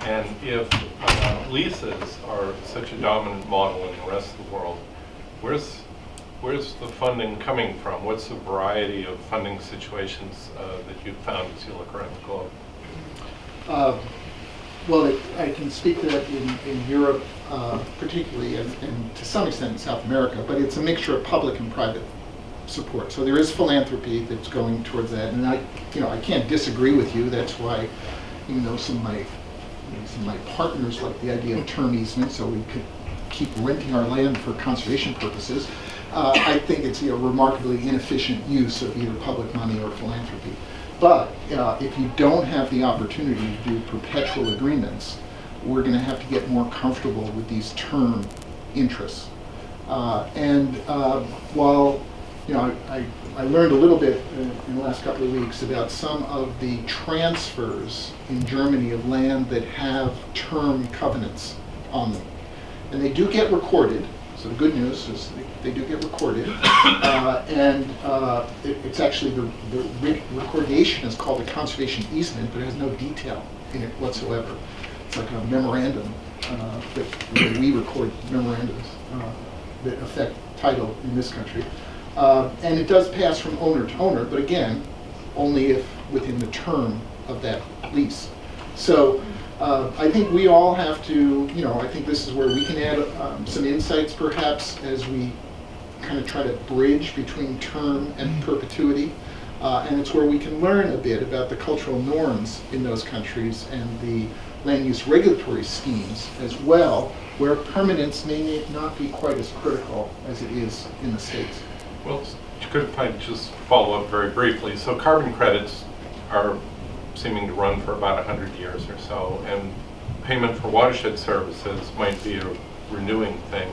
And if leases are such a dominant model in the rest of the world, where's the funding coming from? What's the variety of funding situations that you've found as you look around the globe? Well, I can speak to that in Europe particularly, and to some extent in South America, but it's a mixture of public and private support. So there is philanthropy that's going towards that, and I can't disagree with you. That's why, even though some of my partners like the idea of term easement, so we could keep renting our land for conservation purposes, I think it's a remarkably inefficient use of either public money or philanthropy. But if you don't have the opportunity to do perpetual agreements, we're going to have to get more comfortable with these term interests. While I learned a little bit in the last couple of weeks about some of the transfers in Germany of land that have term covenants on them. And they do get recorded, so the good news is they do get recorded. It's actually, the recordation is called a conservation easement, but it has no detail in it whatsoever. It's like a memorandum, that we record memorandums that affect title in this country. And it does pass from owner to owner, but again, only if within the term of that lease. So I think we all have to, I think this is where we can add some insights perhaps as we kind of try to bridge between term and perpetuity. And it's where we can learn a bit about the cultural norms in those countries and the land use regulatory schemes as well, where permanence may not be quite as critical as it is in the States. Well, could I just follow up very briefly? So carbon credits are seeming to run for about 100 years or so, and payment for watershed services might be a renewing thing.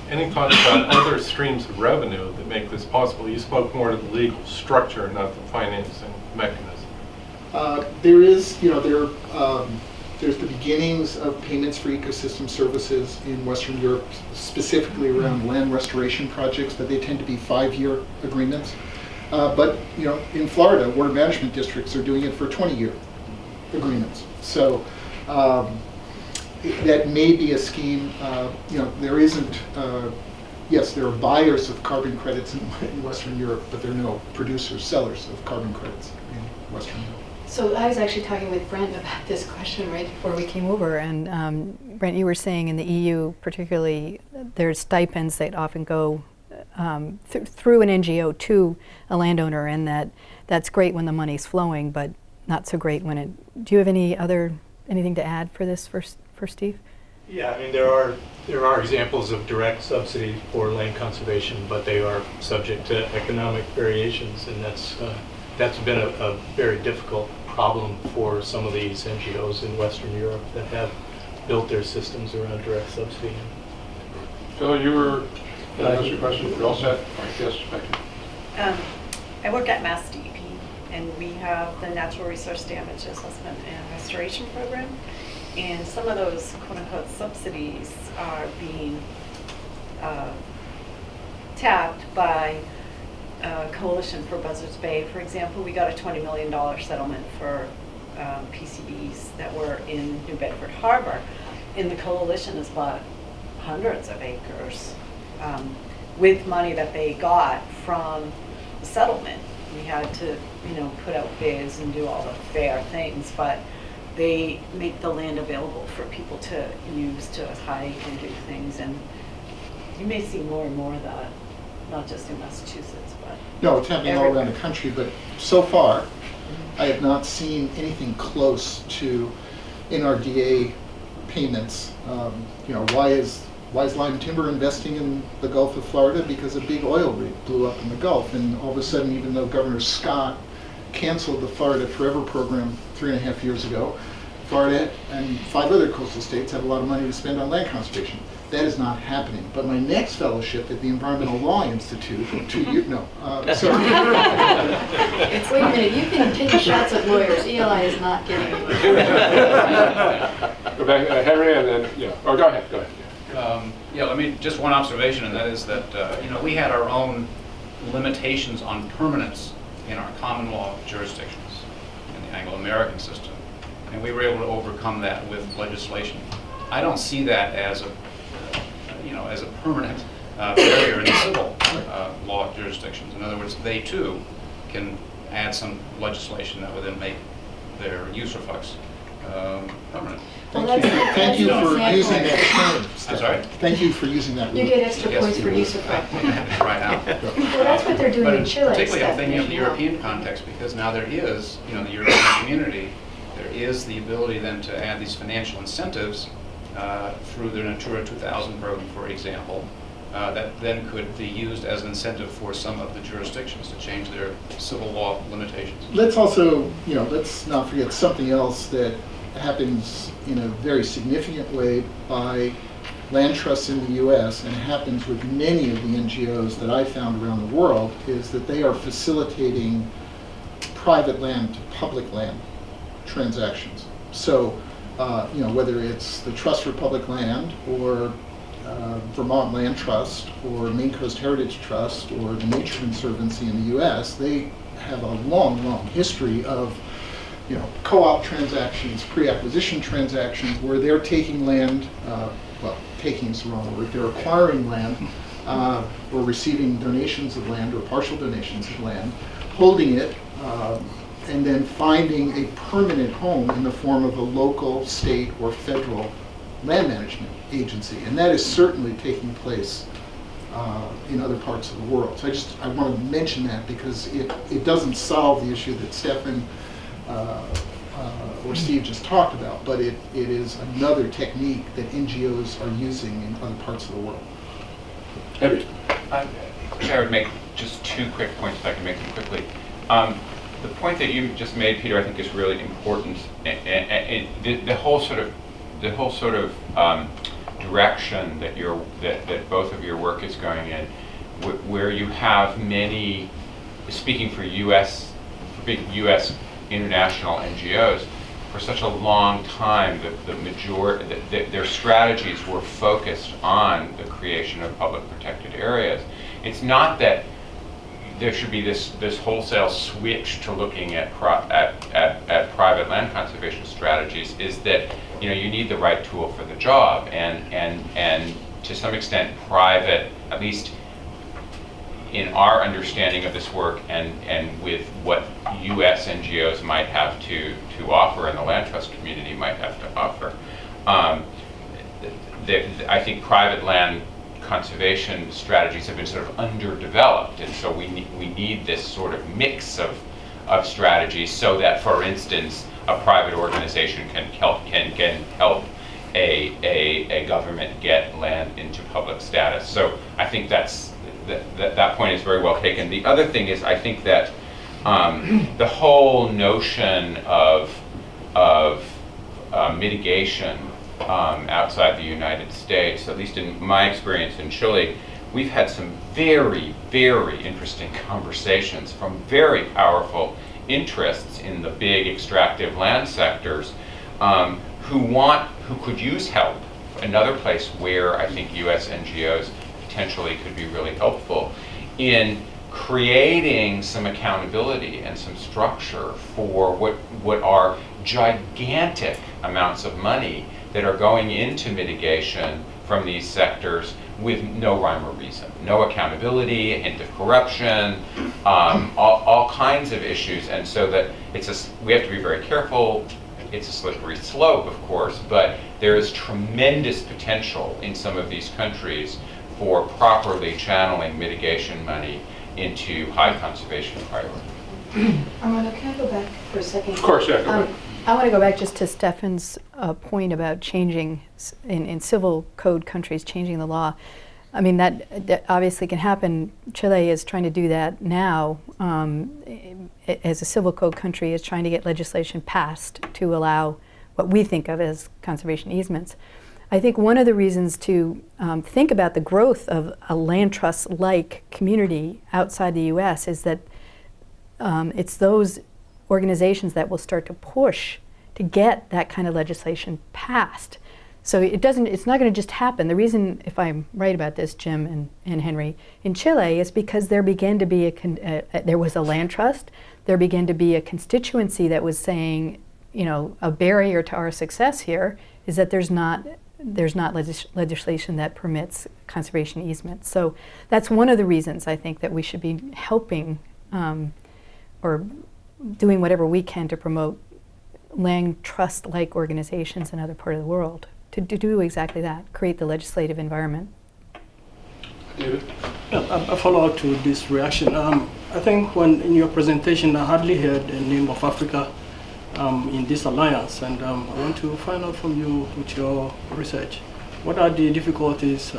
Any thoughts about other streams of revenue that make this possible? You spoke more to the legal structure, not the financing mechanism. There is, there's the beginnings of payments for ecosystem services in Western Europe, specifically around land restoration projects, but they tend to be 5-year agreements. But in Florida, water management districts are doing it for 20-year agreements. So that may be a scheme. There isn't. Yes, there are buyers of carbon credits in Western Europe, but there are no producers, sellers of carbon credits in Western Europe. So I was actually talking with Brent about this question right before we came over, and Brent, you were saying in the EU particularly, there's stipends that often go through an NGO to a landowner, and that's great when the money's flowing, but not so great when it. Do you have anything to add for this, for Steve? Yeah, I mean there are examples of direct subsidy for land conservation, but they are subject to economic variations, and that's been a very difficult problem for some of these NGOs in Western Europe that have built their systems around direct subsidy. Phil, you were ask your question. You're all set. Yes, thank you. I work at Mass DEP, and we have the Natural Resource Damage Assessment and Restoration Program, and some of those quote-unquote subsidies are being tapped by Coalition for Buzzards Bay. For example, we got a $20 million settlement for PCBs that were in New Bedford Harbor, and the coalition has bought hundreds of acres with money that they got from the settlement. We had to, put out bids and do all the fair things, but they make the land available for people to use to hike and do things, and you may see more and more of that, not just in Massachusetts, but No, it's happening all around the country, but so far, I have not seen anything close to NRDA payments. Why is Lime Timber investing in the Gulf of Florida? Because a big oil rig blew up in the Gulf, and all of a sudden, even though Governor Scott canceled the Florida Forever program 3.5 years ago, Florida and 5 other coastal states have a lot of money to spend on land conservation. That is not happening. But my next fellowship at the Environmental Law Institute, sorry. Wait a minute, you've been taking shots at lawyers. ELI is not giving you. Go back, Henry, and then, go ahead. Just one observation, and that is that, we had our own limitations on permanence in our common law jurisdictions in the Anglo-American system, and we were able to overcome that with legislation. I don't see that as a permanent barrier in the civil law jurisdictions. In other words, they too can add some legislation that would then make their use effects permanent. Thank you for using that term. I'm sorry? Thank you for using that. You get extra points for use of that. Right now. Well, that's what they're doing But in Chile. particularly I'm thinking of the Stephanie. European context, because now there is, the European community, there is the ability then to add these financial incentives through the Natura 2000 program, for example, that then could be used as an incentive for some of the jurisdictions to change their civil law limitations. Let's also, let's not forget something else that happens in a very significant way by land trusts in the U.S. and happens with many of the NGOs that I found around the world, is that they are facilitating private land to public land transactions. So, whether it's the Trust for Public Land or Vermont Land Trust or Maine Coast Heritage Trust or the Nature Conservancy in the U.S., they have a long, long history of co-op transactions, pre-acquisition transactions, where they're taking land, taking is the wrong word, they're acquiring land or receiving donations of land or partial donations of land, holding it, and then finding a permanent home in the form of a local, state, or federal land management agency. And that is certainly taking place in other parts of the world. So I want to mention that because it doesn't solve the issue that Stefan or Steve just talked about, but it is another technique that NGOs are using in other parts of the world. I would make just 2 quick points if I can make them quickly. The point that you just made, Peter, I think is really important. The whole sort of direction that both of your work is going in, where you have many, speaking for big U.S. international NGOs, for such a long time, their strategies were focused on the creation of public protected areas. It's not that there should be this wholesale switch to looking at private land conservation strategies. Is that you need the right tool for the job, and to some extent private, at least in our understanding of this work and with what U.S. NGOs might have to offer and the land trust community might have to offer, I think private land conservation strategies have been sort of underdeveloped, and so we need this sort of mix of strategies so that, for instance, a private organization can help a government get land into public status. So I think that point is very well taken. The other thing is, I think that the whole notion of mitigation outside the United States, at least in my experience in Chile, we've had some very, very interesting conversations from very powerful interests in the big extractive land sectors who could use help. Another place where I think U.S. NGOs potentially could be really helpful in creating some accountability and some structure for what are gigantic amounts of money that are going into mitigation from these sectors with no rhyme or reason, no accountability, a hint of corruption, all kinds of issues. And so that we have to be very careful. It's a slippery slope, of course, but there is tremendous potential in some of these countries for properly channeling mitigation money into high conservation priorities. Armando, can I go back for a second? Of course, yeah. Go ahead. I want to go back just to Stefan's point about changing, in civil code countries, changing the law. I mean, that obviously can happen. Chile is trying to do that now. As a civil code country, is trying to get legislation passed to allow what we think of as conservation easements. I think one of the reasons to think about the growth of a land trust-like community outside the U.S. is that it's those organizations that will start to push to get that kind of legislation passed. So it's not going to just happen. The reason, if I'm right about this, Jim and Henry, in Chile is because there began to be there was a land trust, there began to be a constituency that was saying, a barrier to our success here is that there's not legislation that permits conservation easements. So that's one of the reasons I think that we should be helping or doing whatever we can to promote land trust-like organizations in other part of the world to do exactly that, create the legislative environment. David? A follow-up to this reaction. I think when in your presentation I hardly heard the name of Africa in this alliance, and I want to find out from you with your research, what are the difficulties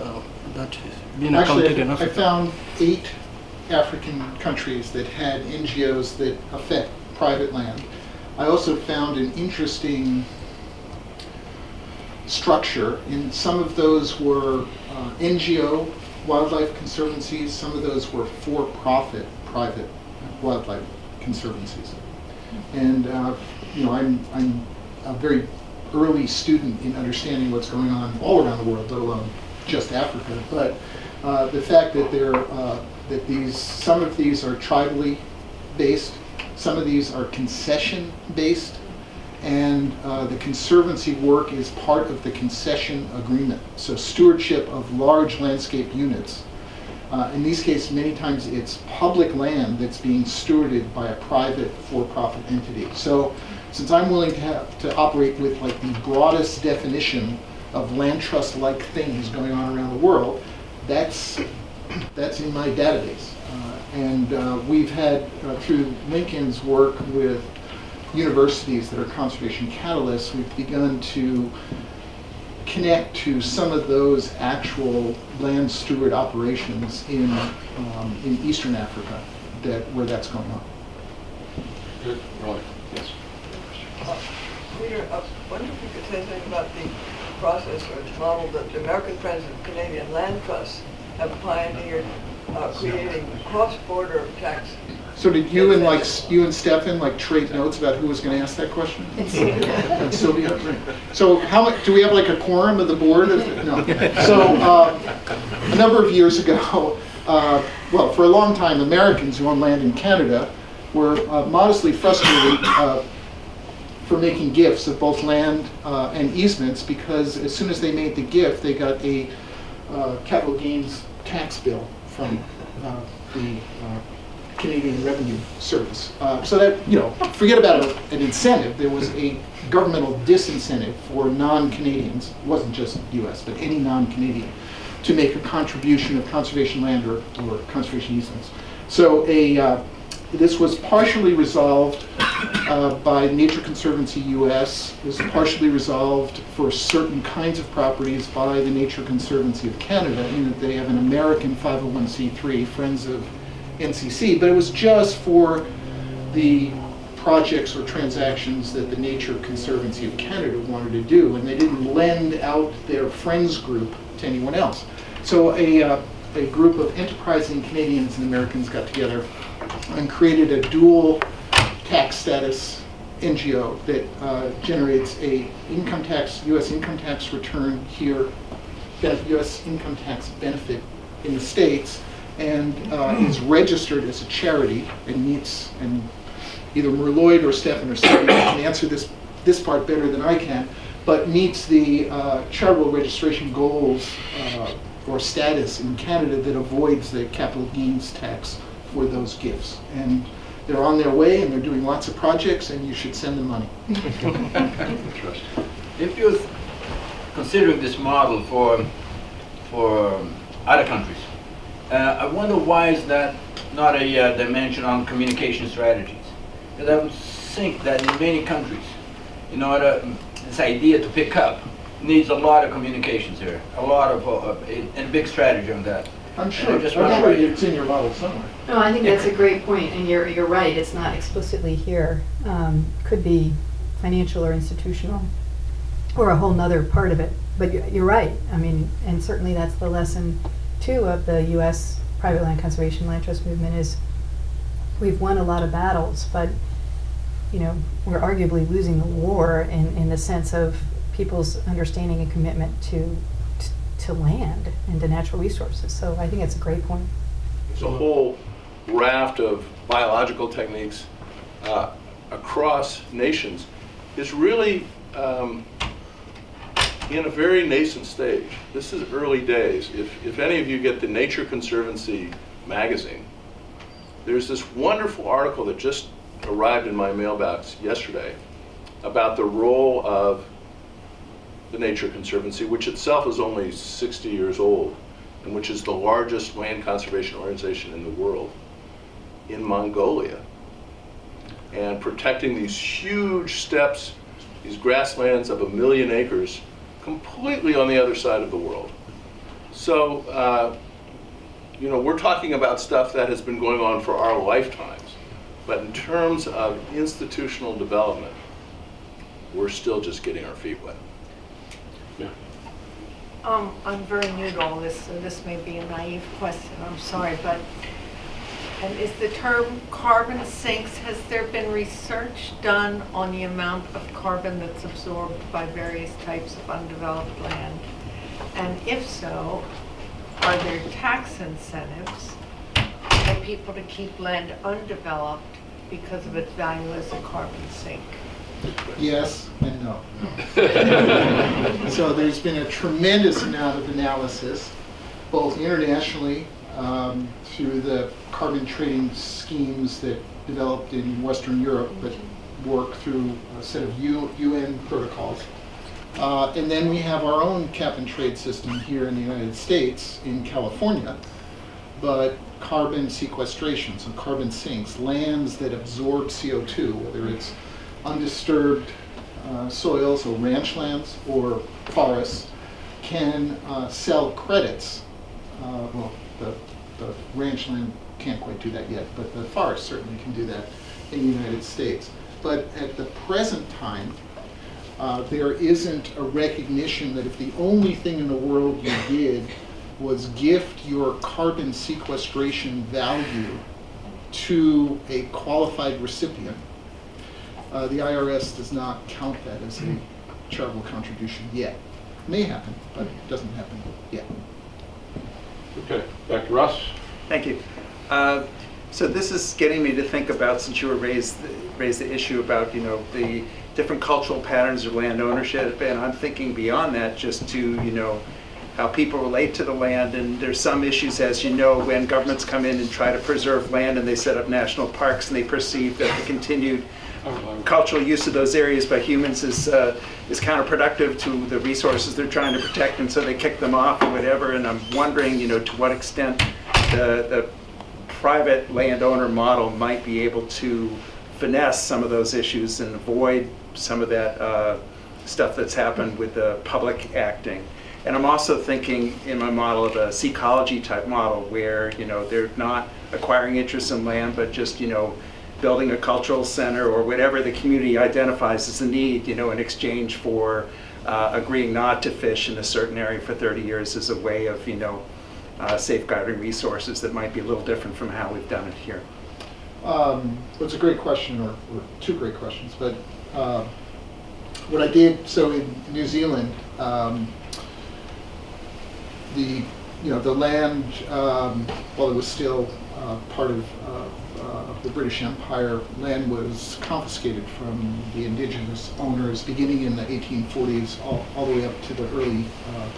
that is being encountered in Actually, I Africa? found 8 African countries that had NGOs that affect private land. I also found an interesting structure. In some of those were NGO wildlife conservancies, some of those were for-profit private wildlife conservancies. And you know, I'm a very early student in understanding what's going on all around the world, let alone just Africa. But the fact that some of these are tribally based, some of these are concession based, and the Conservancy work is part of the concession agreement. So stewardship of large landscape units. In these cases, many times it's public land that's being stewarded by a private for-profit entity. So since I'm willing to operate with like the broadest definition of land trust-like things going on around the world, that's in my database. And we've had, through Lincoln's work with universities that are conservation catalysts, we've begun to connect to some of those actual land steward operations in Eastern Africa where that's going on. Good. Roy, yes. Peter, I wonder if you could say something about the process or the model that the American Friends of Canadian Land Trusts have pioneered, creating cross-border tax. So did you and Stefan trade notes about who was going to ask that question? And Sylvia. Right. So how much do we have, like a quorum of the board? No. So a number of years ago, well, for a long time, Americans who own land in Canada were modestly frustrated for making gifts of both land and easements, because as soon as they made the gift, they got a capital gains tax bill from the Canadian Revenue Service. So that, you know, forget about an incentive. There was a governmental disincentive for non-Canadians, it wasn't just US, but any non-Canadian, to make a contribution of conservation land or conservation easements. So this was partially resolved by Nature Conservancy US. It was partially resolved for certain kinds of properties by the Nature Conservancy of Canada, in that they have an American 501c3, Friends of NCC, but it was just for the projects or transactions that the Nature Conservancy of Canada wanted to do, and they didn't lend out their friends group to anyone else. So a group of enterprising Canadians and Americans got together and created a dual tax status NGO that generates a income tax, U.S. income tax return here, U.S. income tax benefit in the States, and is registered as a charity and meets, and either Merloyd or Stefan or somebody can answer this part better than I can, but meets the charitable registration goals or status in Canada that avoids the capital gains tax for those gifts. And they're on their way, and they're doing lots of projects, and you should send them money. If you're considering this model for other countries, I wonder why is that not a dimension on communication strategies? Because I would think that in many countries, in order, this idea to pick up needs a lot of communications here, a lot of, and a big strategy on that. I'm sure it's in your model somewhere. No, I think that's a great point, and you're right. It's not explicitly here. Could be financial or institutional, or a whole nother part of it. But you're right. I mean, and certainly that's the lesson too of the U.S. private land conservation land trust movement is we've won a lot of battles, but you know, we're arguably losing the war in the sense of people's understanding and commitment to land and to natural resources. So I think it's a great point. There's a whole raft of biological techniques across nations. It's really in a very nascent stage. This is early days. If any of you get the Nature Conservancy magazine, there's this wonderful article that just arrived in my mailbox yesterday about the role of the Nature Conservancy, which itself is only 60 years old, and which is the largest land conservation organization in the world, in Mongolia. and protecting these huge steppes, these grasslands of 1 million acres, completely on the other side of the world. So, you know, we're talking about stuff that has been going on for our lifetimes. But in terms of institutional development, we're still just getting our feet wet. Yeah. I'm very new to all this, so this may be a naive question, I'm sorry, but, and is the term carbon sinks, has there been research done on the amount of carbon that's absorbed by various types of undeveloped land? And if so, are there tax incentives for people to keep land undeveloped because of its value as a carbon sink? Yes and no. So there's been a tremendous amount of analysis, both internationally through the carbon trading schemes that developed in Western Europe but work through a set of UN protocols. And then we have our own cap and trade system here in the United States, in California, but carbon sequestration, so carbon sinks, lands that absorb CO2, whether it's undisturbed soils, so ranch lands or forests, can sell credits. Well, the ranch land can't quite do that yet, but the forest certainly can do that in the United States. But at the present time, there isn't a recognition that if the only thing in the world you did was gift your carbon sequestration value to a qualified recipient, the IRS does not count that as a charitable contribution yet. May happen, but it doesn't happen yet. Okay, back to Russ. Thank you. So this is getting me to think about, since you were raised the issue about, you know, the different cultural patterns of land ownership, and I'm thinking beyond that just to, you know, how people relate to the land. And there's some issues, as you know, when governments come in and try to preserve land and they set up national parks and they perceive that the continued cultural use of those areas by humans is counterproductive to the resources they're trying to protect, and so they kick them off or whatever. And I'm wondering, you know, to what extent the private landowner model might be able to finesse some of those issues and avoid some of that stuff that's happened with the public acting. And I'm also thinking in my model of a ecology type model where, you know, they're not acquiring interest in land, but just, you know, building a cultural center or whatever the community identifies as a need, you know, in exchange for agreeing not to fish in a certain area for 30 years as a way of, you know, safeguarding resources that might be a little different from how we've done it here. Well, it's a great question, or two great questions, but what I did, so in New Zealand, the land, while it was still part of the British Empire, land was confiscated from the indigenous owners beginning in the 1840s all the way up to the early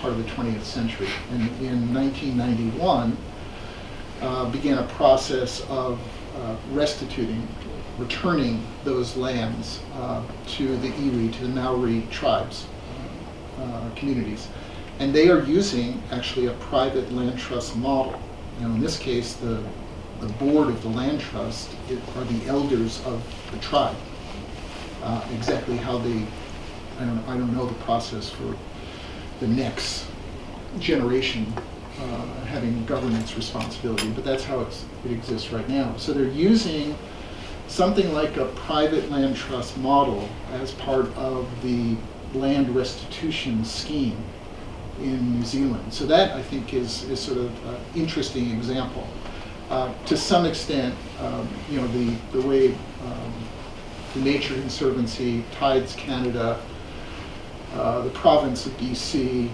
part of the 20th century. And in 1991, began a process of returning those lands to the iwi, to the Maori tribes, communities. And they are using actually a private land trust model. Now in this case, the board of the land trust are the elders of the tribe. Exactly how they, I don't know the process for the next generation having governance responsibility, but that's how it exists right now. So they're using something like a private land trust model as part of the land restitution scheme in New Zealand. So that, I think, is sort of an interesting example. To some extent, you know, the way the Nature Conservancy, Tides Canada, the province of BC,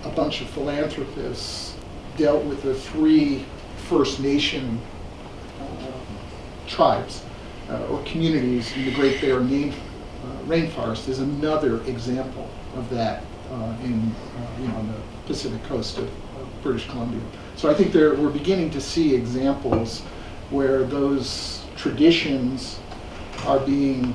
a bunch of philanthropists dealt with the 3 First Nation tribes or communities in the Great Bear Rainforest is another example of that you know, on the Pacific coast of British Columbia. So I think we're beginning to see examples where those traditions are being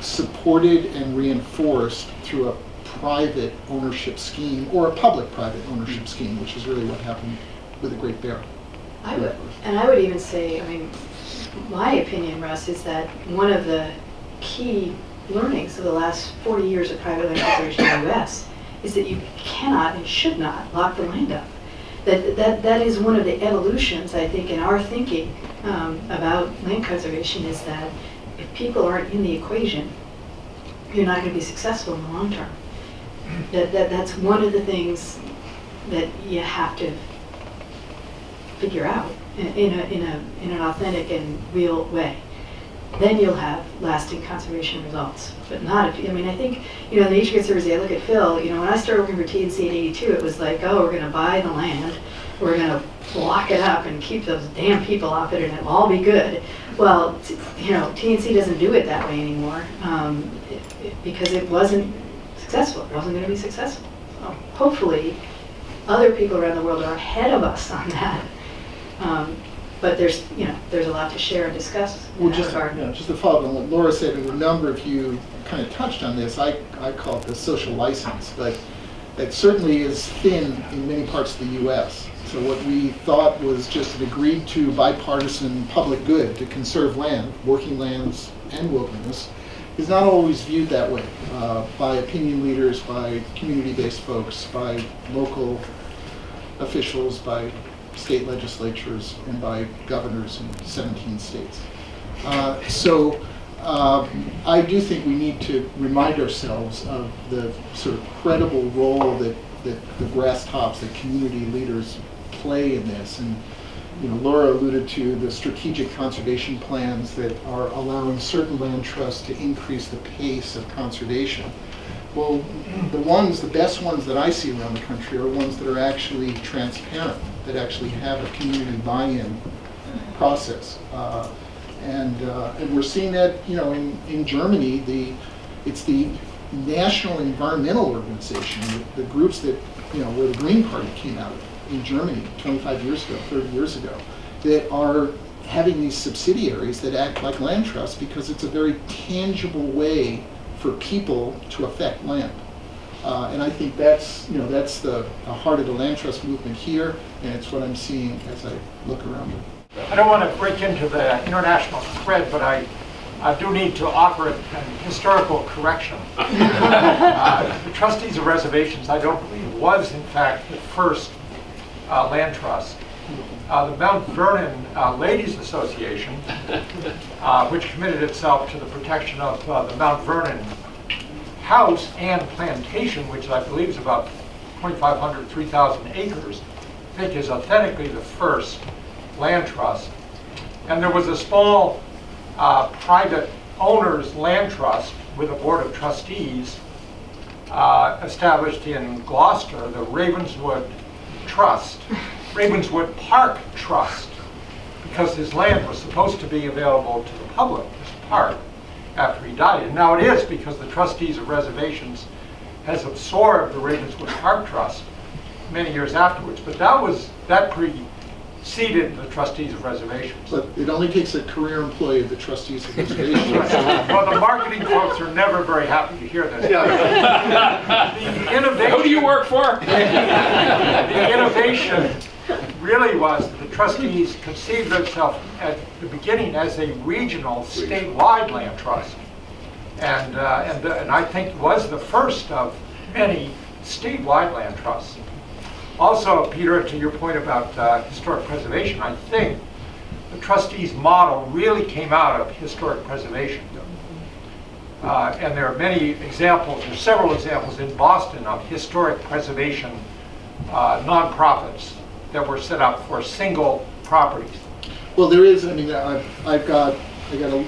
supported and reinforced through a private ownership scheme or a public-private ownership scheme, which is really what happened with the Great Bear. I would, and I would even say, I mean, my opinion, Russ, is that one of the key learnings of the last 40 years of private land conservation in the U.S. is that you cannot and should not lock the land up. That is one of the evolutions, I think, in our thinking about land conservation, is that if people aren't in the equation, you're not going to be successful in the long term. That's one of the things that you have to figure out in an authentic and real way. Then you'll have lasting conservation results. But not if, I mean, I think, you know, the Nature Conservancy, I look at Phil, you know, when I started working for TNC in '82, it was like, oh, we're going to buy the land, we're going to block it up and keep those damn people off it, and it'll all be good. Well, you know, TNC doesn't do it that way anymore because it wasn't successful. It wasn't going to be successful. So hopefully, other people around the world are ahead of us on that. But there's a lot to share and discuss. Well, just to follow up on what Laura said, and a number of you kind of touched on this, I call it the social license, but that certainly is thin in many parts of the U.S. So what we thought was just an agreed to bipartisan public good to conserve land, working lands and wilderness, is not always viewed that way by opinion leaders, by community-based folks, by local officials, by state legislatures, and by governors in 17 states. So I do think we need to remind ourselves of the sort of credible role that the grass tops, that community leaders play in this. And you know, Laura alluded to the strategic conservation plans that are allowing certain land trusts to increase the pace of conservation. Well, the best ones that I see around the country are ones that are actually transparent, that actually have a community buy-in process. And we're seeing that, you know, in Germany, it's the National Environmental Organization, the groups that, you know, where the Green Party came out of in Germany 25 years ago, 30 years ago, that are having these subsidiaries that act like land trusts because it's a very tangible way for people to affect land. And I think that's the heart of the land trust movement here, and it's what I'm seeing as I look around it. I don't want to break into the international thread, but I do need to offer an historical correction. The Trustees of Reservations, I don't believe, was in fact the first land trust. The Mount Vernon Ladies Association, which committed itself to the protection of the Mount Vernon house and plantation, which I believe is about 2,500, 3,000 acres, I think is authentically the first land trust. And there was a small private owner's land trust with a board of trustees established in Gloucester, the Ravenswood Trust, Ravenswood Park Trust, because his land was supposed to be available to the public as park after he died. And now it is, because the Trustees of Reservations has absorbed the Ravenswood Park Trust many years afterwards. But that preceded the Trustees of Reservations. But it only takes a career employee of the Trustees of Reservations. Well, the marketing folks are never very happy to hear this. The innovation, who do you work for? The innovation really was that the trustees conceived themselves at the beginning as a regional, statewide land trust, and I think was the first of many statewide land trusts. Also, Peter, to your point about historic preservation, I think the trustees' model really came out of historic preservation. And there are many examples, there's several examples in Boston of historic preservation nonprofits that were set up for single properties. Well, there is. I mean, I got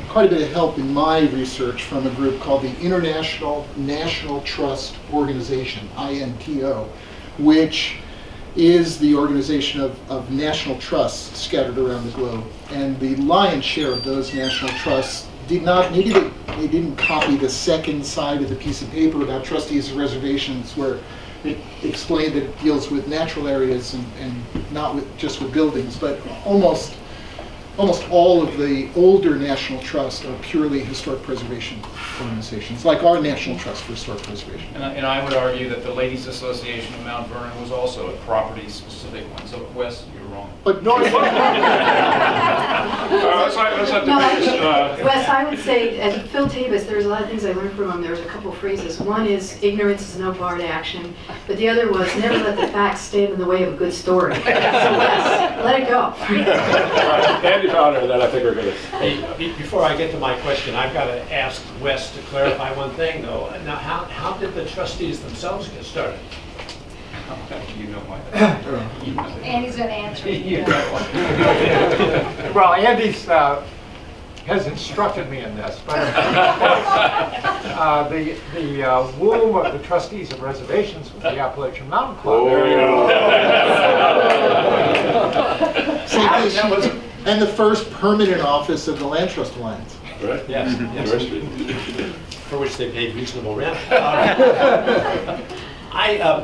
quite a bit of help in my research from a group called the International National Trust Organization, INTO, which is the organization of national trusts scattered around the globe. And the lion's share of those national trusts did not, maybe they didn't copy the second side of the piece of paper about trustees of reservations, where it explained that it deals with natural areas and not just with buildings, but almost almost all of the older national trusts are purely historic preservation organizations, like our National Trust for Historic Preservation. And I would argue that the Ladies Association of Mount Vernon was also a property-specific one. So, Wes, you're wrong. But no, let's not No, debate. Wes, I would say, as Phil Tabus, there's a lot of things I learned from him. There was a couple of phrases. One is, ignorance is no bar to action. But the other was, never let the facts stand in the way of a good story. So Wes, let it go. Andy Fowler, and then I think we're going to... Before I get to my question, I've got to ask Wes to clarify one thing, though. Now, how did the trustees themselves get started? You know why. Andy's going to answer. Well, Andy's has instructed me in this, but the womb of the trustees of reservations was the Appalachian Mountain Club. There you go. And the first permanent office of the Land Trust Alliance. Right? Yes, University. for which they paid reasonable rent.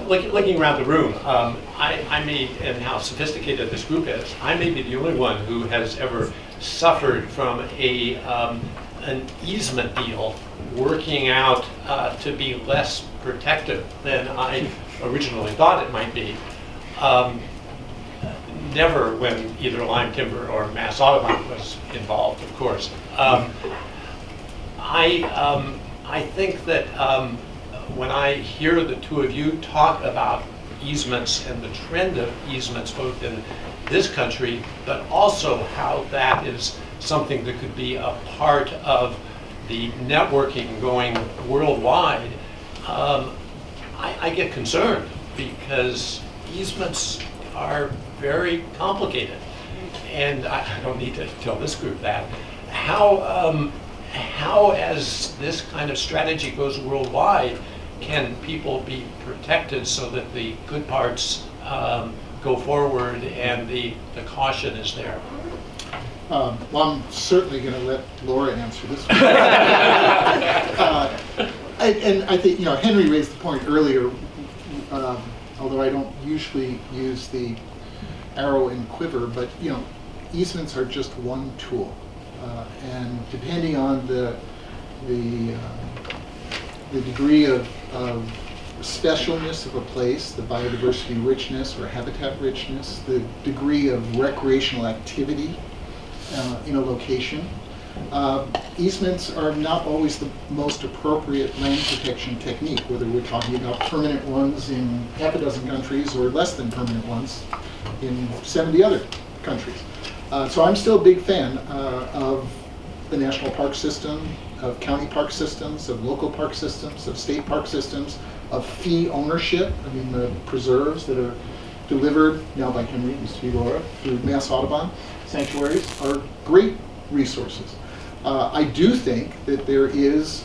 Looking around the room, I may, and how sophisticated this group is, I may be the only one who has ever suffered from an easement deal working out to be less protective than I originally thought it might be. Never when either Lime Timber or Mass Audubon was involved, of course. I think that when I hear the two of you talk about easements and the trend of easements both in this country, but also how that is something that could be a part of the networking going worldwide, I get concerned because easements are very complicated. And I don't need to tell this group that. How as this kind of strategy goes worldwide, can people be protected so that the good parts go forward and the caution is there? Well, I'm certainly going to let Laura answer this one. And I think, Henry raised the point earlier, although I don't usually use the arrow and quiver, but, easements are just one tool. And depending on the degree of specialness of a place, the biodiversity richness or habitat richness, the degree of recreational activity in a location, easements are not always the most appropriate land protection technique, whether we're talking about permanent ones in half a dozen countries or less than permanent ones in 70 other countries. So I'm still a big fan of the national park system, of county park systems, of local park systems, of state park systems, of fee ownership. I mean, the preserves that are delivered now by Henry, used to be Laura, through Mass Audubon sanctuaries are great resources. I do think that there is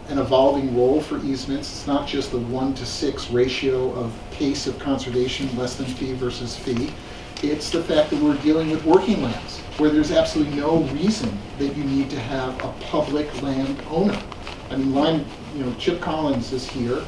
an evolving role for easements. It's not just the 1-to-6 ratio of pace of conservation, less than fee versus fee. It's the fact that we're dealing with working lands, where there's absolutely no reason that you need to have a public land owner. I mean, Chip Collins is here.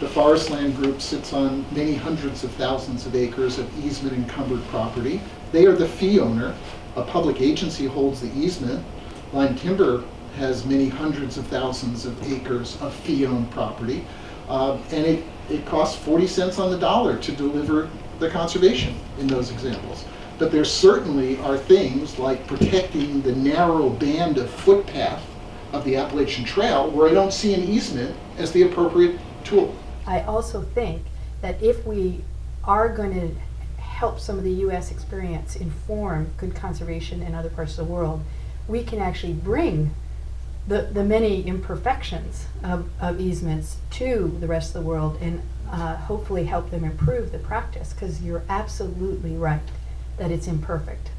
The Forest Land Group sits on many hundreds of thousands of acres of easement-encumbered property. They are the fee owner. A public agency holds the easement. Lime Timber has many hundreds of thousands of acres of fee-owned property. And it costs 40 cents on the dollar to deliver the conservation in those examples. But there certainly are things like protecting the narrow band of footpath of the Appalachian Trail where I don't see an easement as the appropriate tool. I also think that if we are going to help some of the U.S. experience inform good conservation in other parts of the world, we can actually bring the many imperfections of easements to the rest of the world and hopefully help them improve the practice, because you're absolutely right that it's imperfect.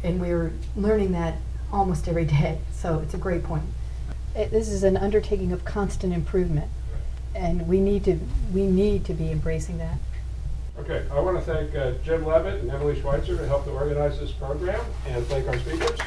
And we're learning that almost every day, so it's a great point. This is an undertaking of constant improvement, and we need to be embracing that. Okay, I want to thank Jim Leavitt and Emily Schweitzer to help to organize this program, and thank our speakers.